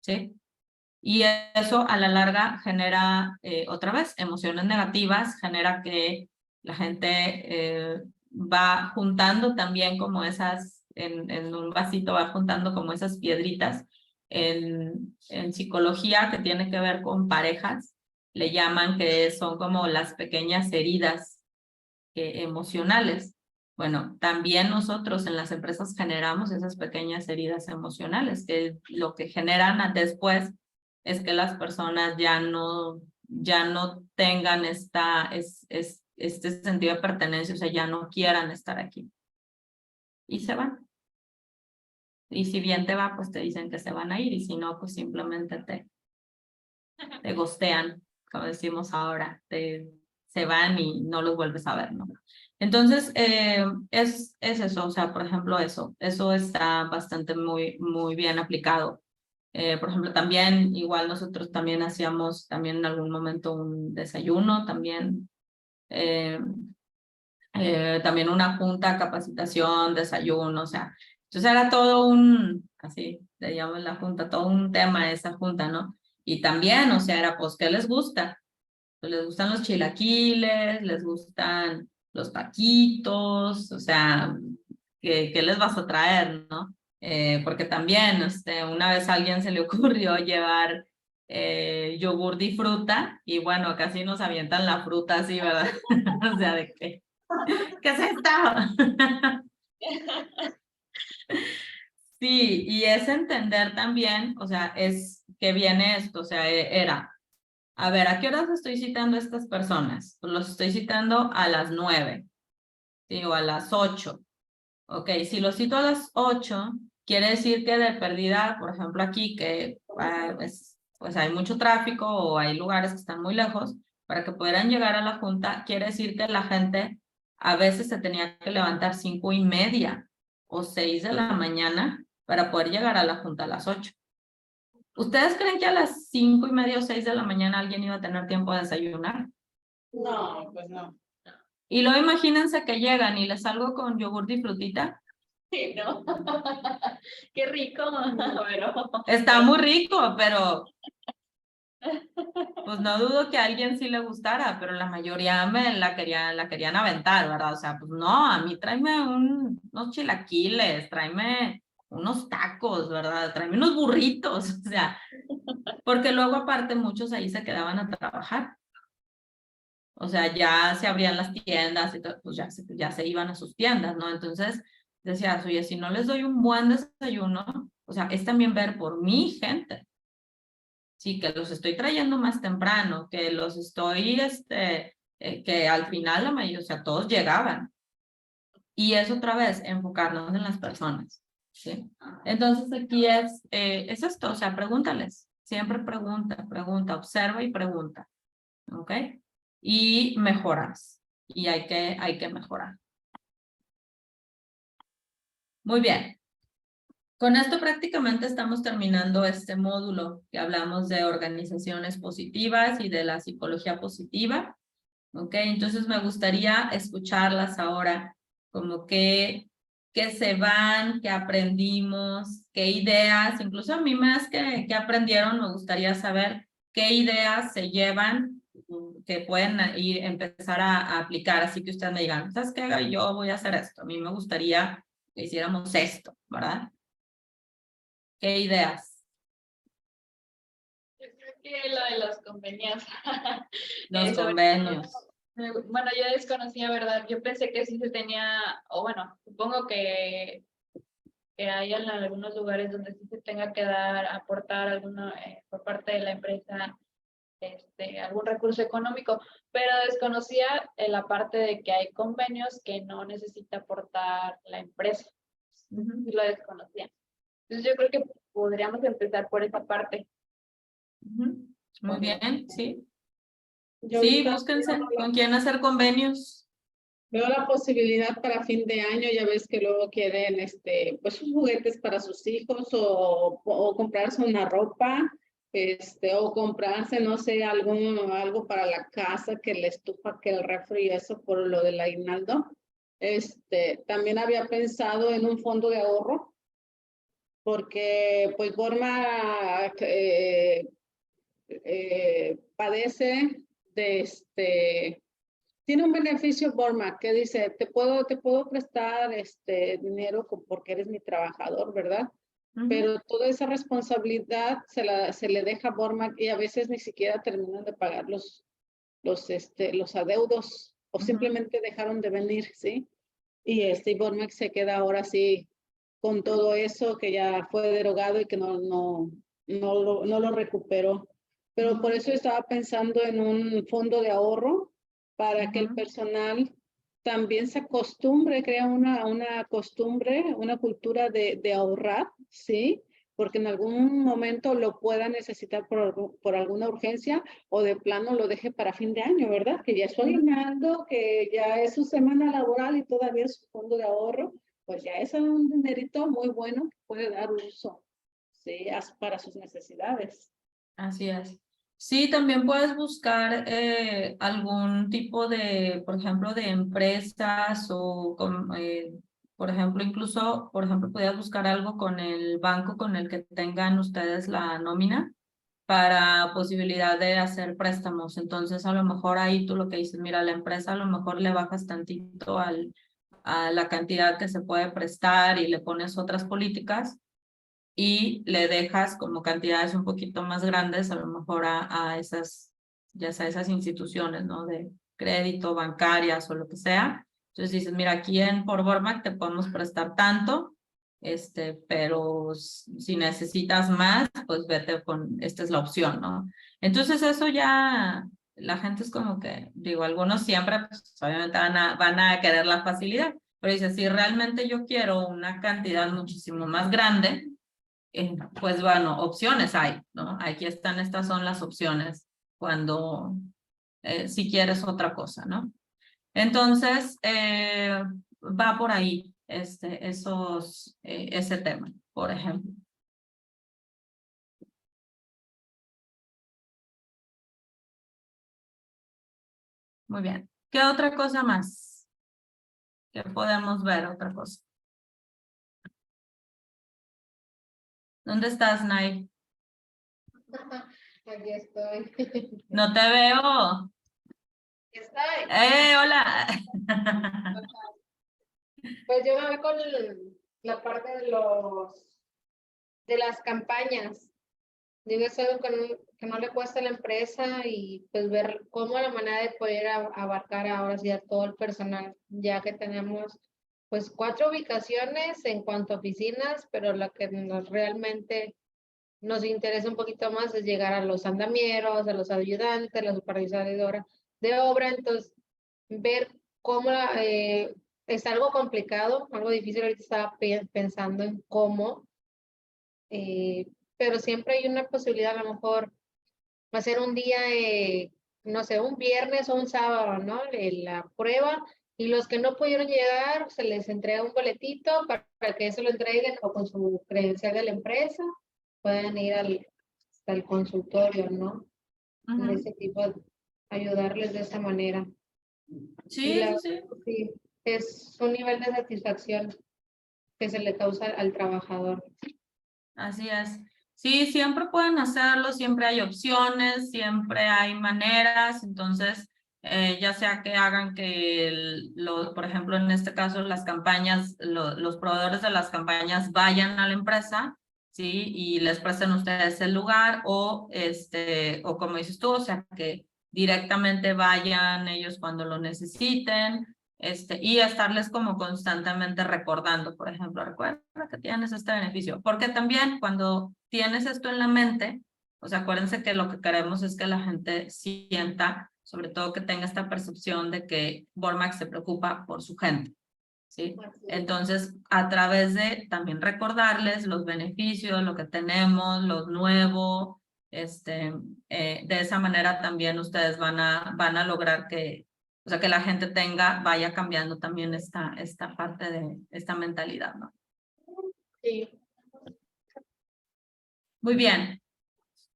¿Sí? Y eso a la larga genera, otra vez, emociones negativas, genera que la gente va juntando también como esas, en un vasito va juntando como esas piedritas. En psicología, que tiene que ver con parejas, le llaman que son como las pequeñas heridas emocionales. Bueno, también nosotros en las empresas generamos esas pequeñas heridas emocionales, que lo que generan después es que las personas ya no tengan este sentido de pertenencia, o sea, ya no quieran estar aquí. Y se van. Y si bien te va, pues te dicen que se van a ir, y si no, pues simplemente te gostean, como decimos ahora, se van y no los vuelves a ver, ¿no? Entonces, es eso, o sea, por ejemplo, eso está bastante muy bien aplicado. Por ejemplo, también, igual nosotros también hacíamos también en algún momento un desayuno, también, también una junta, capacitación, desayuno, o sea, entonces era todo así, le llamamos la junta, todo un tema esa junta, ¿no? Y también, o sea, era pues, ¿qué les gusta? Pues les gustan los chilaquiles, les gustan los taquitos, o sea, ¿qué les vas a traer, no? Porque también, una vez a alguien se le ocurrió llevar yogur y fruta, y bueno, casi nos avientan la fruta así, ¿verdad? O sea, ¿de qué? ¿Qué es esto? Sí, y es entender también, o sea, es que viene esto, o sea, era, a ver, ¿a qué horas estoy citando a estas personas? Pues los estoy citando a las 9, ¿sí? O a las 8. Ok, si los cito a las 8, quiere decir que de perdida, por ejemplo, aquí que pues hay mucho tráfico o hay lugares que están muy lejos, para que pudieran llegar a la junta, quiere decir que la gente a veces se tenía que levantar 5:30 o 6 de la mañana para poder llegar a la junta a las 8. ¿Ustedes creen que a las 5:30 o 6 de la mañana alguien iba a tener tiempo de desayunar? No, pues no. Y luego imagínense que llegan y les salgo con yogur y frutita. Sí, ¿no? Qué rico, pero... Está muy rico, pero pues no dudo que a alguien sí le gustara, pero la mayoría la querían aventar, ¿verdad? O sea, pues no, a mí tráeme unos chilaquiles, tráeme unos tacos, ¿verdad? Tráeme unos burritos, o sea, porque luego aparte muchos ahí se quedaban a trabajar. O sea, ya se abrían las tiendas y todo, pues ya se iban a sus tiendas, ¿no? Entonces decías, oye, si no les doy un buen desayuno, o sea, es también ver por mi gente. Sí, que los estoy trayendo más temprano, que los estoy que al final la mayoría, o sea, todos llegaban. Y es otra vez, enfocarnos en las personas, ¿sí? Entonces aquí es esto, o sea, pregúntales. Siempre pregunta, observa y pregunta, ¿ok? Y mejoras. Y hay que mejorar. Muy bien. Con esto prácticamente estamos terminando este módulo que hablamos de organizaciones positivas y de la psicología positiva. ¿Ok? Entonces me gustaría escucharlas ahora, como que se van, que aprendimos, qué ideas, incluso a mí más que aprendieron, me gustaría saber qué ideas se llevan que pueden empezar a aplicar, así que ustedes me digan, ¿sabes qué? Yo voy a hacer esto, a mí me gustaría que hiciéramos esto, ¿verdad? ¿Qué ideas? Yo creo que lo de los convenios. Los Sobre convenios. Bueno, yo desconocía, ¿verdad? Yo pensé que sí se tenía, o bueno, supongo que hay en algunos lugares donde sí se tenga que aportar alguno por parte de la empresa algún recurso económico, pero desconocía la parte de que hay convenios que no necesita aportar la empresa. Sí lo desconocía. Entonces yo creo que podríamos empezar por esa parte. Muy bien, sí. Yo Sí, ahorita búsquense con quién hacer convenios. veo la posibilidad para fin de año, ya ves que luego quieren pues sus juguetes para sus hijos o comprarse una ropa, o comprarse, no sé, algo para la casa, que la estufa, que el refri y eso por lo del aguinaldo. También había pensado en un fondo de ahorro, porque pues Borma padece de tiene un beneficio Borma que dice, te puedo prestar dinero porque eres mi trabajador, ¿verdad? Pero toda esa responsabilidad se le deja a Borma y a veces ni siquiera terminan de pagar los adeudos o simplemente dejaron de venir, ¿sí? Y Borma se queda ahora sí con todo eso que ya fue derogado y que no lo recuperó. Pero por eso estaba pensando en un fondo de ahorro para que el personal también se acostumbre, crea una costumbre, una cultura de ahorrar, ¿sí? Porque en algún momento lo pueda necesitar por alguna urgencia o de plano lo deje para fin de año, ¿verdad? Que ya estoy aguinaldo, que ya es su semana laboral y todavía es su fondo de ahorro, pues ya es un dinerito muy bueno que puede dar uso, ¿sí? Para sus necesidades. Así es. Sí, también puedes buscar algún tipo de, por ejemplo, de empresas o, por ejemplo, incluso, por ejemplo, podrías buscar algo con el banco con el que tengan ustedes la nómina para posibilidad de hacer préstamos. Entonces, a lo mejor ahí tú lo que dices, mira, la empresa a lo mejor le bajas tantito a la cantidad que se puede prestar y le pones otras políticas y le dejas como cantidades un poquito más grandes a lo mejor a esas, ya sea esas instituciones, ¿no? De crédito, bancarias o lo que sea. Entonces dices, mira, aquí por Bormac te podemos prestar tanto, pero si necesitas más, pues vete esta es la opción, ¿no? Entonces eso ya, la gente es como que, digo, algunos siempre, pues obviamente van a querer la facilidad, pero dice, si realmente yo quiero una cantidad muchísimo más grande, pues bueno, opciones hay, ¿no? Aquí están, estas son las opciones cuando si quieres otra cosa, ¿no? Entonces, va por ahí ese tema, por ejemplo. Muy bien. ¿Qué otra cosa más? ¿Qué podemos ver otra cosa? ¿Dónde estás, Nay? Aquí estoy. No te veo. Aquí estoy. Hola. Pues yo me voy con la parte de las campañas. Digo, es algo que no le cuesta a la empresa y pues ver cómo la manera de poder abarcar ahora sí a todo el personal, ya que tenemos pues 4 ubicaciones en cuanto a oficinas, pero lo que realmente nos interesa un poquito más es llegar a los andamieros, a los ayudantes, a la supervisora de obra, entonces ver cómo es algo complicado, algo difícil. Ahorita estaba pensando en cómo, pero siempre hay una posibilidad, a lo mejor va a ser un día, no sé, un viernes o un sábado, ¿no? La prueba, y los que no pudieron llegar, se les entrega un boletito para que eso lo entreguen o con su credencial de la empresa, puedan ir hasta el consultorio, ¿no? Ujú. De ese tipo, ayudarles de esa manera. Sí, Y sí, sí. sí, es un nivel de satisfacción que se le causa al trabajador. Así es. Sí, siempre pueden hacerlo, siempre hay opciones, siempre hay maneras, entonces, ya sea que hagan que, por ejemplo, en este caso, las campañas, los proveedores de las campañas vayan a la empresa, ¿sí? Y les presten ustedes el lugar, o como dices tú, o sea, que directamente vayan ellos cuando lo necesiten. Y estarles como constantemente recordando, por ejemplo, recuerda que tienes este beneficio, porque también cuando tienes esto en la mente, o sea, acuérdense que lo que queremos es que la gente sienta, sobre todo que tenga esta percepción de que Walmart se preocupa por su gente, ¿sí? Entonces, a través de también recordarles los beneficios, lo que tenemos, lo nuevo, de esa manera también ustedes van a lograr que, o sea, que la gente vaya cambiando también esta parte de esta mentalidad, ¿no? Sí. Muy bien.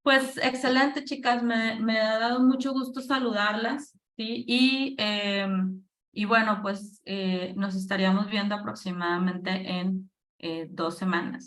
Pues excelente, chicas. Me ha dado mucho gusto saludarlas, ¿sí? Y bueno, pues nos estaríamos viendo aproximadamente en 2 semanas.